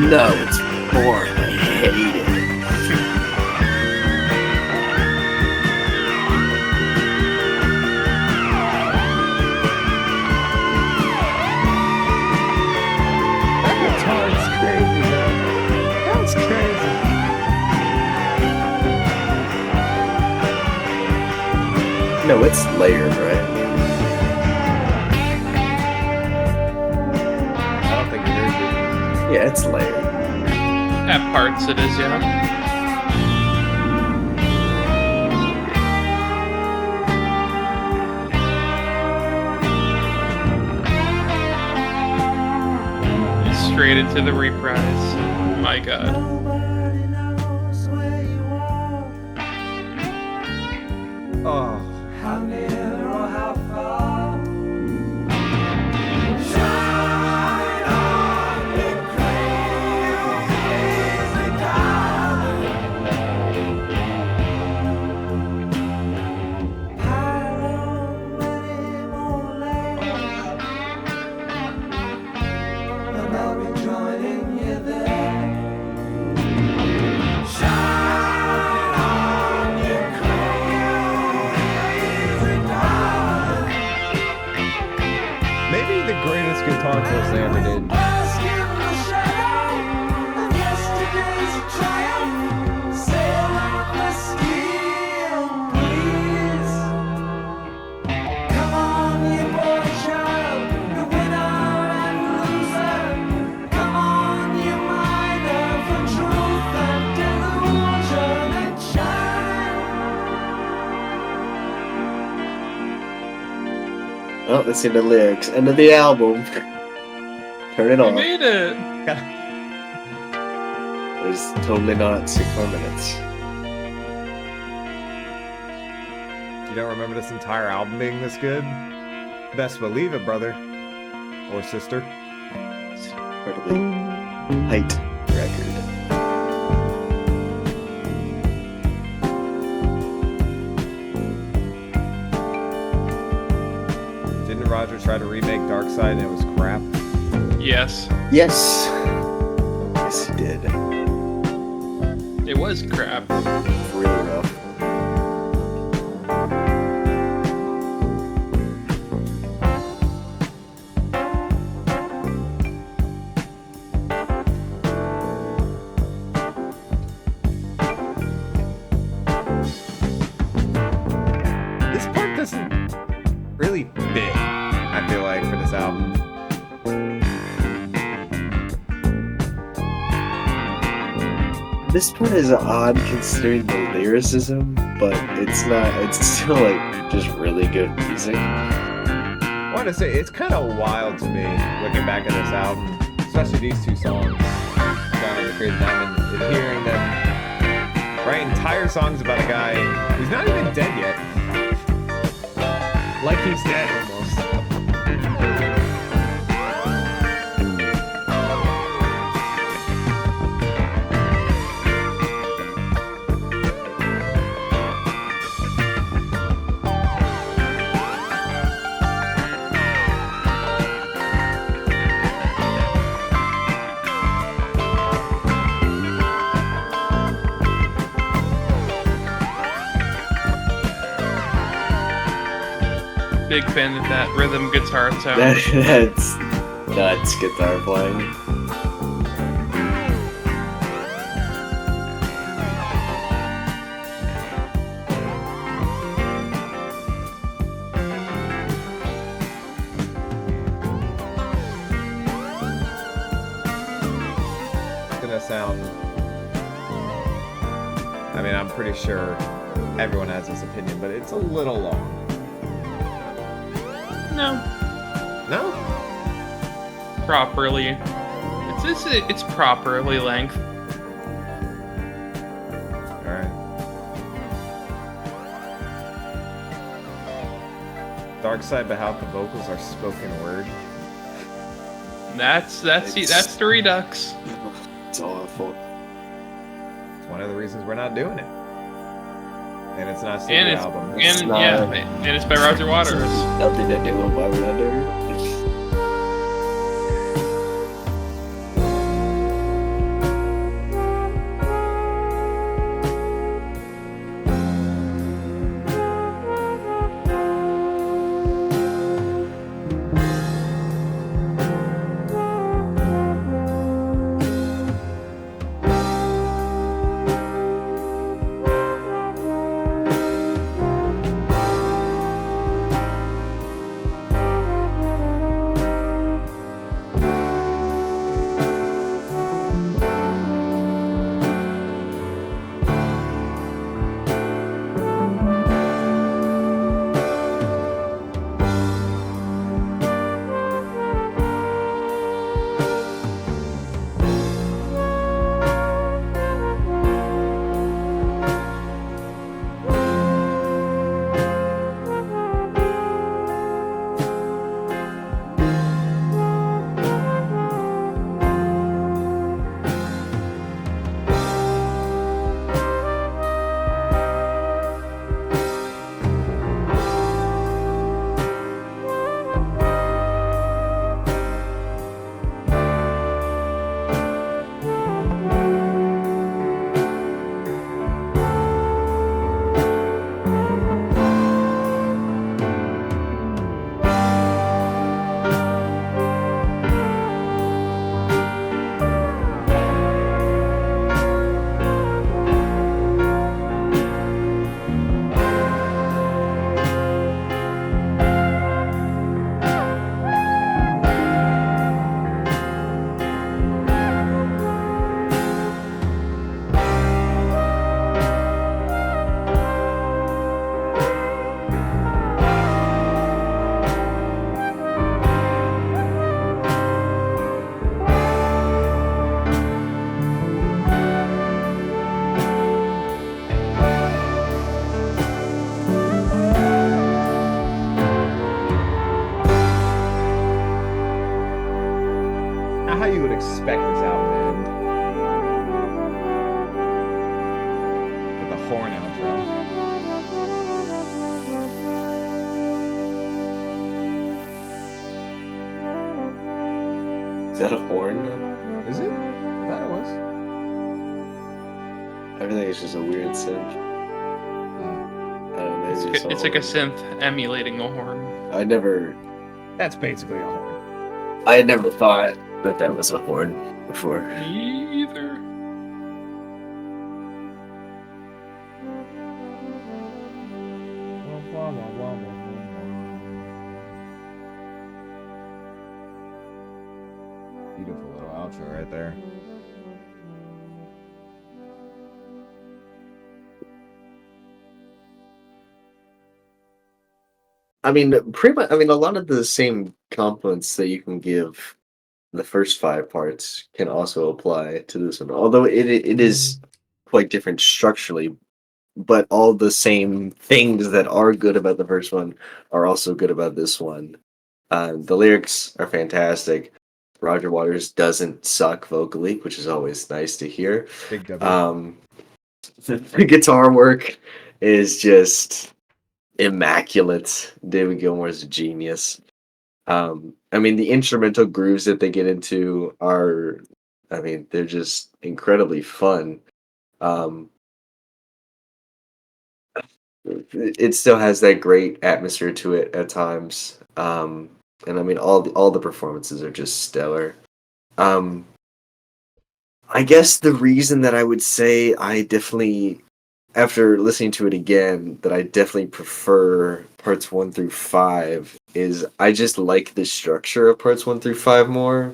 No, it's boring. I hate it. That guitar's crazy, man. That's crazy. No, it's layered, right? I don't think it is. Yeah, it's layered. At parts it is, yeah. Straight into the reprise. My god. Nobody knows where you are, Oh, how near or how far. Shine on the crazy dark. Pile on many more layers, and I'll be joining you there. Shine on, you crazy dark. maybe the greatest guitar test they ever did. Bask in the shadow of yesterday's triumph. Sail on the steel breeze. Come on, you boy child, the winner and loser. Come on, you miner for truth and delusion, and shine. Oh, that's the end of the lyrics. End of the album. Turn it We off. made it. There's totally not 6 more minutes. You don't remember this entire album being this good? Best believe it, brother. Or sister. Incredibly height record. Didn't Roger try to remake Dark Side and it was crap? Yes. Yes. Yes, he did. It was crap. Really rough. This part doesn't really fit, I feel like, for this album. This part is odd considering the lyricism, but it's not. It's still like just really good music. I want to say it's kind of wild to me looking back at this album, especially these two songs, Gone with the Crazy Diamond, and hearing them write entire songs about a guy who's not even dead yet. Like he's dead almost. Big fan of that rhythm guitar sound. That's nuts guitar playing. It's gonna sound. I mean, I'm pretty sure everyone has this opinion, but it's a little long. No. No? Properly. It's properly length. Alright. Dark Side, but how the vocals are spoken word. That's the Redux. It's awful. It's one of the reasons we're not doing it. And it's not a studio And it's album. It's and not- yeah, and it's by Roger Waters. Nothing to do with why we're not doing it. respect this album, man. With the horn outro. Is that a horn? Is it? I thought it was. I think it's just a weird synth. I don't know, maybe It's like a synth emulating a horn. That's basically a horn. I had never thought that was a horn before. Me either. Beautiful little outro right there. I mean, pretty much. I mean, a lot of the same compliments that you can give the first 5 parts can also apply to this one. Although it is quite different structurally, but all the same things that are good about the first one are also good about this one. The lyrics are fantastic. Roger Waters doesn't suck vocally, which is always nice to hear. Big W. The guitar work is just immaculate. David Gilmour's a genius. I mean, the instrumental grooves that they get into are, I mean, they're just incredibly fun. It still has that great atmosphere to it at times. And I mean, all the performances are just stellar. I guess the reason that I would say I definitely, after listening to it again, that I definitely prefer parts 1 through 5 is I just like the structure of parts 1 through 5 more.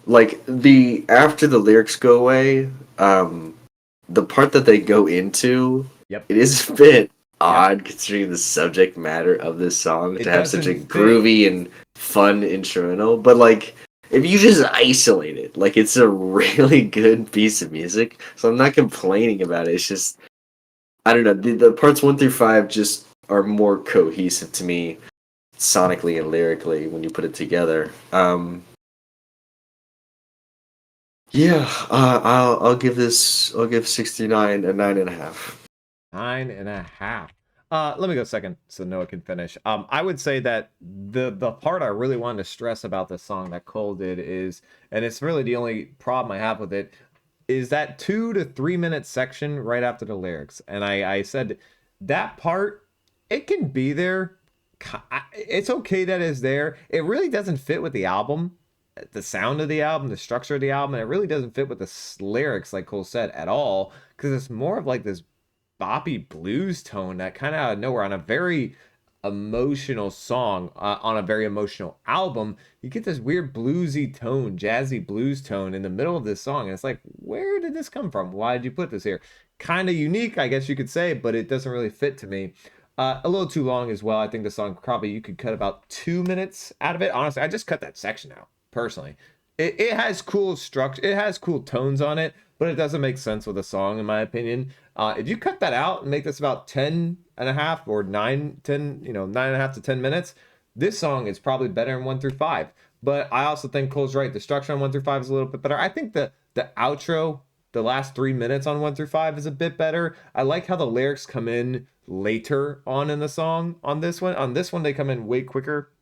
Like the after the lyrics go away, the part that they go into, Yep. it is a bit odd considering the subject matter of this song It to have such a doesn't fit. groovy and fun instrumental. But like, if you just isolate it, like it's a really good piece of music. So I'm not complaining about it. It's just, I don't know. The parts 1 through 5 just are more cohesive to me, sonically and lyrically when you put it together. Yeah, I'll give 69 a 9.5. 9.5. Let me go second so Noah can finish. I would say that the part I really wanted to stress about this song that Cole did is, and it's really the only problem I have with it, is that 2 to 3 minute section right after the lyrics. And I said that part, it can be there. It's okay that it's there. It really doesn't fit with the album, the sound of the album, the structure of the album, and it really doesn't fit with the lyrics, like Cole said, at all, because it's more of like this boppy blues tone that kind of out of nowhere on a very emotional song, on a very emotional album, you get this weird bluesy tone, jazzy blues tone in the middle of this song, and it's like, where did this come from? Why did you put this here? Kind of unique, I guess you could say, but it doesn't really fit to me. A little too long as well. I think the song probably you could cut about 2 minutes out of it. Honestly, I just cut that section out personally. It has cool structure, it has cool tones on it, but it doesn't make sense with a song in my opinion. If you cut that out and make this about 10 and a half or 9, 10, 9.5 to 10 minutes, this song is probably better in 1 through 5. But I also think Cole's right. The structure on 1 through 5 is a little bit better. I think the outro, the last 3 minutes on 1 through 5 is a bit better. I like how the lyrics come in later on in the song on this one. On this one, they come in way quicker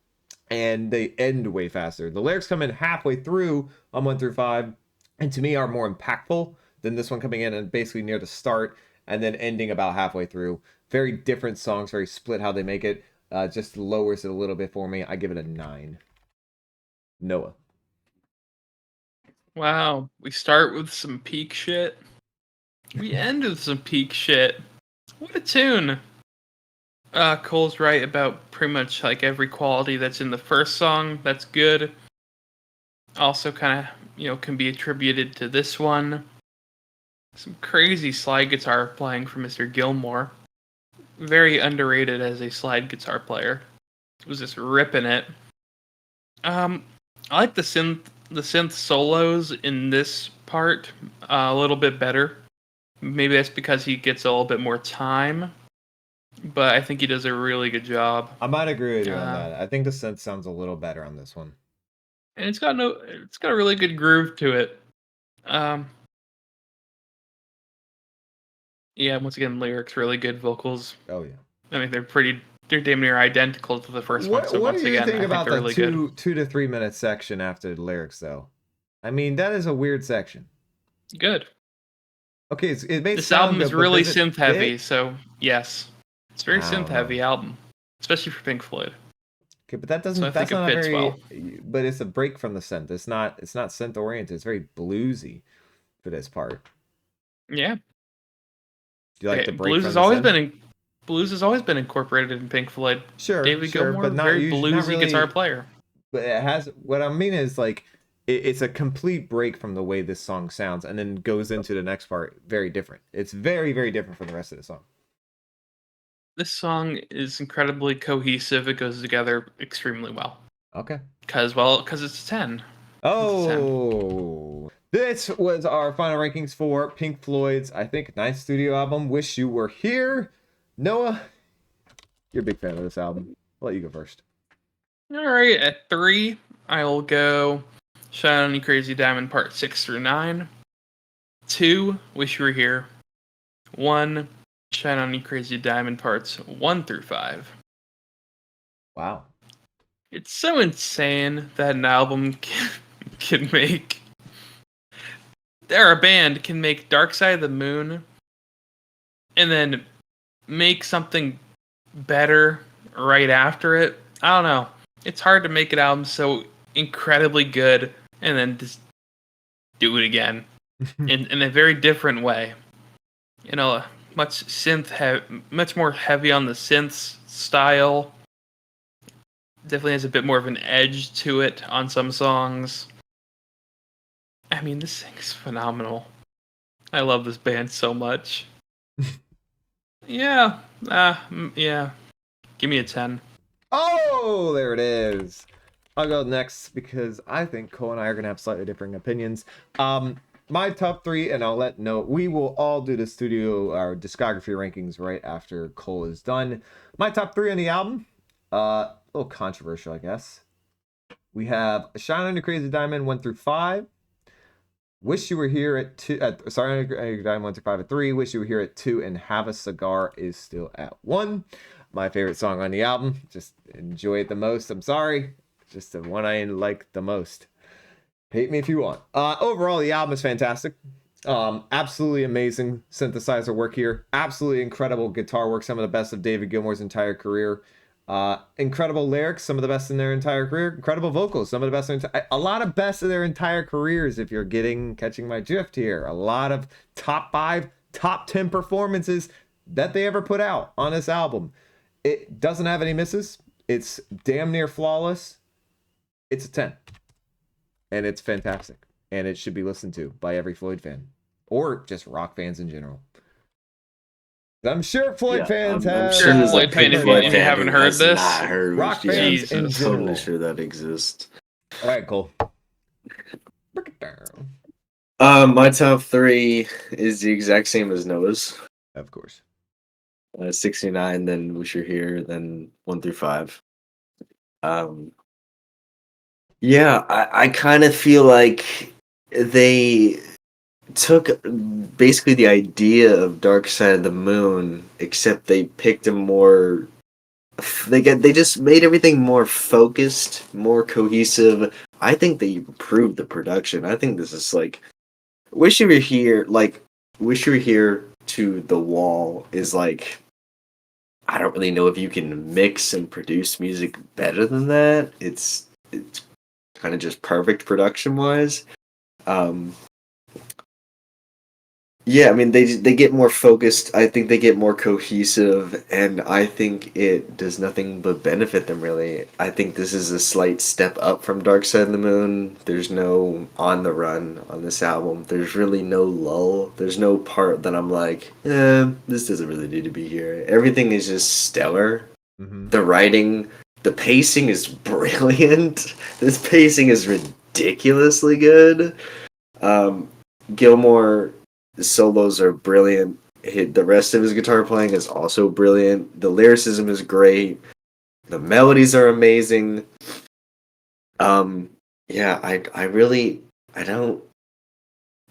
and they end way faster. The lyrics come in halfway through on 1 through 5, and to me are more impactful than this one coming in and basically near the start and then ending about halfway through. Very different songs, very split how they make it. Just lowers it a little bit for me. I give it a 9. Noah. Wow, we start with some peak shit. We end with some peak shit. What a tune. Cole's right about pretty much like every quality that's in the first song. That's good. Also kind of, can be attributed to this one. Some crazy slide guitar playing from Mr. Gilmour. Very underrated as a slide guitar player. Was just ripping it. I like the synth solos in this part a little bit better. Maybe that's because he gets a little bit more time, but I think he does a really good job. I might agree with you on that. I think the synth sounds a little better on this one. and it's got a really good groove to it. Um, yeah, once again, lyrics really good, vocals. Oh yeah. I mean, they're damn near identical to the first one. So What once do you again, think I think about they're the really good. 2 to 3 minute section after the lyrics though? I mean, that is a weird section. Good. Okay, it may This sound album good, is but really does it synth heavy, fit? so yes, it's a very I synth don't know. heavy album, especially for Pink Floyd. Okay, but that So I doesn't. think That's it not a fits well. very. But it's a break from the synth. It's not. It's not synth oriented. It's very bluesy for this part. Yeah, Do you like the break blues from has the always synth? been incorporated in Pink Floyd. Sure, David sure, Gilmour, but not very usually. Not bluesy guitar really. player. But it has. What I mean is like, it's a complete break from the way this song sounds, and then goes into the next part. Very different. It's very, very different from the rest of the song. This song is incredibly cohesive. It goes together extremely well. Okay. Because it's a 10. It's a 10. Oh, this was our final rankings for Pink Floyd's, I think, ninth studio album, Wish You Were Here. Noah, you're a big fan of this album. I'll let you go first. All right, at 3, I will go Shine on You Crazy Diamond Part 6 through 9. 2, Wish You Were Here. 1, Shine on You Crazy Diamond Parts 1 through 5. Wow. It's so insane that an album can make. A band can make Dark Side of the Moon and then make something better right after it. I don't know. It's hard to make an album so incredibly good and then just do it again in a very different way. You know, much more heavy on the synths style. Definitely has a bit more of an edge to it on some songs. I mean, this thing is phenomenal. I love this band so much. Yeah, yeah. Give me a 10. Oh, there it is. I'll go next because I think Cole and I are going to have slightly differing opinions. My top 3, and I'll let know, we will all do the studio or discography rankings right after Cole is done. My top 3 on the album, a little controversial, I guess. We have Shine on Your Crazy Diamond 1 through 5. Wish You Were Here at 2. Sorry, on Your Diamond 1 through 5 at 3. Wish You Were Here at 2. And Have a Cigar is still at 1. My favorite song on the album. Just enjoy it the most. I'm sorry. Just the one I like the most. Hate me if you want. Overall, the album is fantastic. Absolutely amazing synthesizer work here. Absolutely incredible guitar work. Some of the best of David Gilmour's entire career. Incredible lyrics, some of the best in their entire career. Incredible vocals, some of the best a lot of best of their entire careers. If you're catching my drift here, a lot of top 5, top 10 performances that they ever put out on this album. It doesn't have any misses. It's damn near flawless. It's a 10, and it's fantastic, and it should be listened to by every Floyd fan or just rock fans in general. I'm sure Floyd fans have. I'm sure there's Floyd a fan, Pink if Floyd you fan haven't who heard has this. not heard Rock Wish- fans in I'm general. totally sure that exists. All right, Cole. Break it down. My top 3 is the exact same as Noah's. Of course. 69, then Wish You're Here, then 1 through 5. Yeah, I kind of feel like they took basically the idea of Dark Side of the Moon, except they picked a more. They just made everything more focused, more cohesive. I think they improved the production. I think this is like Wish You Were Here, Wish You Were Here to The Wall is like. I don't really know if you can mix and produce music better than that. It's kind of just perfect production wise. Yeah, I mean they get more focused. I think they get more cohesive, and I think it does nothing but benefit them. Really, I think this is a slight step up from Dark Side of the Moon. There's no on the run on this album. There's really no lull. There's no part that I'm like, this doesn't really need to be here. Everything is just stellar. Mm-hmm. The writing, the pacing is brilliant. This pacing is ridiculously good. Gilmour. The solos are brilliant. The rest of his guitar playing is also brilliant. The lyricism is great. The melodies are amazing. Yeah, I really I don't.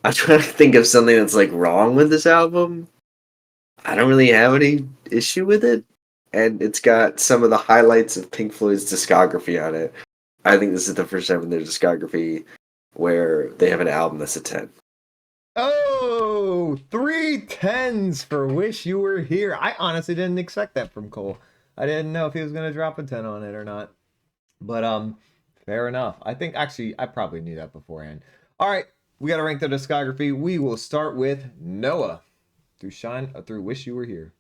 I'm trying to think of something that's like wrong with this album. I don't really have any issue with it, and it's got some of the highlights of Pink Floyd's discography on it. I think this is the first time in their discography where they have an album that's a 10. Oh, 3 10s for Wish You Were Here. I honestly didn't expect that from Cole. I didn't know if he was gonna drop a 10 on it or not. But fair enough. I think actually I probably knew that beforehand. All right, we gotta rank the discography. We will start with Noah through Wish You Were Here.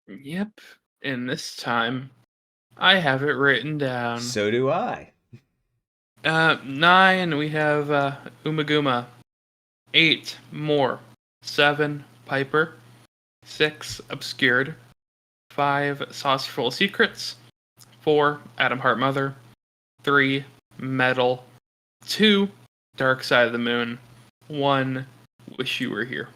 Yep. And this time, I have it written down. So do I. 9, we have Umaguma. 8, More. 7, Piper. 6, Obscured. 5, Saucerful of Secrets. 4, Atom Heart Mother. 3, Metal. 2, Dark Side of the Moon. 1, Wish You Were Here.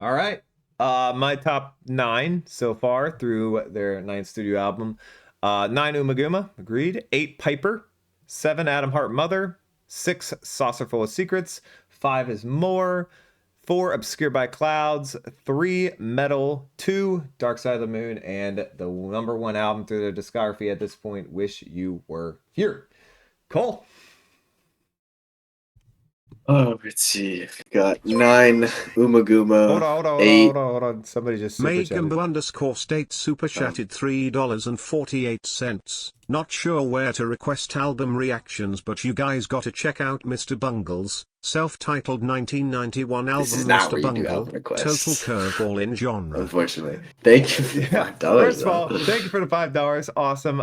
All right. My top 9 so far through their 9th studio album. 9 Umaguma, agreed. 8 Piper. 7 Atom Heart Mother. 6 Saucerful of Secrets. 5 is More. 4 Obscured by Clouds. 3 Metal. 2 Dark Side of the Moon. And the number 1 album through their discography at this point, Wish You Were Here. Cole. Oh, let's see. Got 9 Umaguma. Hold on. 8. Hold on. Somebody just super chatted. Megambo_state super chatted $3.48. Not sure where to request album reactions, but you guys gotta check out Mr. Bungle's self-titled 1991 album This is not Mr. where you do Bungle. album requests. Total curveball in genre. Unfortunately. Thank you for the Yeah. $5. First of all, though. thank you for the $5. Awesome.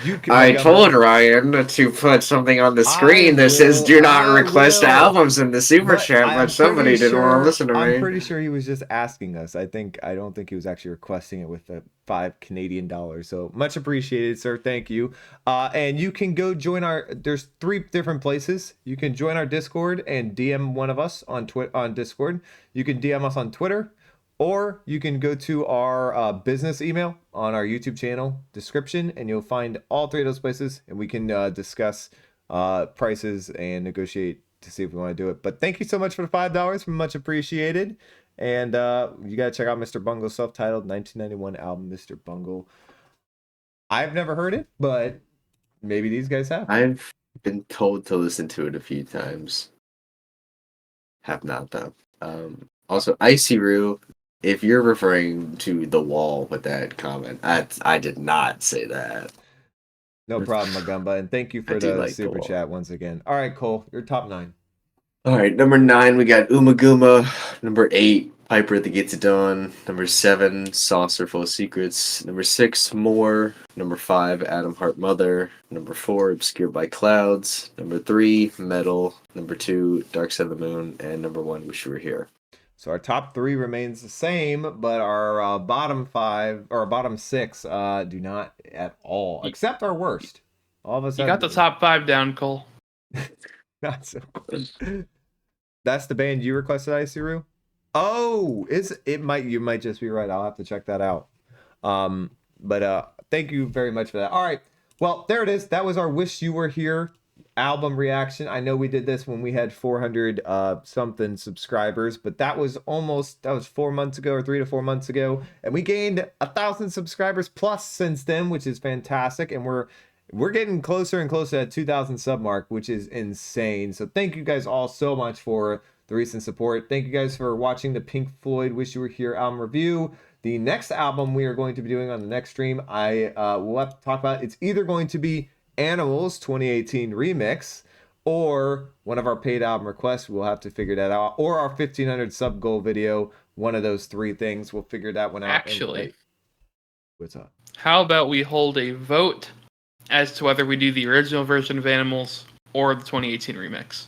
You can I make up- told Ryan to put something on the screen that says will- "Do not I request will. albums" in the super chat, I'm but somebody pretty didn't want sure- to listen to me. I'm pretty sure he was just asking us. I don't think he was actually requesting it with the $5 Canadian. So much appreciated, sir. Thank you. And you can go join there's 3 different places. You can join our Discord and DM one of us on Discord. You can DM us on Twitter. Or you can go to our business email on our YouTube channel description, and you'll find all 3 of those places, and we can discuss prices and negotiate to see if we want to do it. But thank you so much for the $5. Much appreciated. And you got to check out Mr. Bungle's self-titled 1991 album, Mr. Bungle. I've never heard it, but maybe these guys have. I've been told to listen to it a few times. Have not though. Also, Icy Roo, if you're referring to The Wall with that comment, I did not say that. No problem, Magumba. And thank you for I do the like The super Wall. chat once again. All right, Cole, your top 9. All right, number 9 we got Umaguma. Number 8 Piper that Gets It Done. Number 7 Saucerful of Secrets. Number 6 More. Number 5 Atom Heart Mother. Number 4 Obscured by Clouds. Number 3 Metal. Number 2 Dark Side of the Moon. And number 1 Wish You Were Here. So our top 3 remains the same, but our bottom 5 or bottom 6 do not at all, except our worst. All of us. You got the top 5 down, Cole. Not so good. That's the band you requested, Isiru? Oh, you might just be right. I'll have to check that out. But thank you very much for that. All right. Well, there it is. That was our Wish You Were Here album reaction. I know we did this when we had 400 something subscribers, but that was 4 months ago or 3 to 4 months ago, and we gained 1,000 subscribers plus since then, which is fantastic. And we're getting closer and closer to that 2,000 sub mark, which is insane. So thank you guys all so much for the recent support. Thank you guys for watching the Pink Floyd Wish You Were Here album review. The next album we are going to be doing on the next stream, we'll have to talk about. It's either going to be Animals 2018 remix or one of our paid album requests. We'll have to figure that out, or our 1,500 sub goal video. One of those 3 things. We'll figure that one out. Actually, what's up? how about we hold a vote as to whether we do the original version of Animals or the 2018 remix?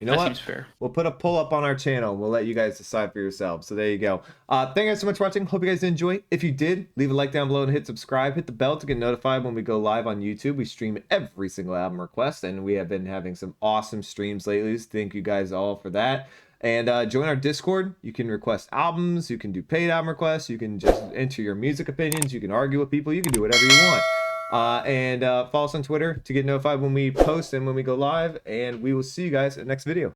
You know that what? seems fair. We'll put a poll up on our channel. We'll let you guys decide for yourselves. So there you go. Thank you guys so much for watching. Hope you guys enjoy. If you did, leave a like down below and hit subscribe. Hit the bell to get notified when we go live on YouTube. We stream every single album request, and we have been having some awesome streams lately. So thank you guys all for that. And join our Discord. You can request albums. You can do paid album requests. You can just enter your music opinions. You can argue with people. You can do whatever you want. And follow us on Twitter to get notified when we post and when we go live. And we will see you guys in the next video.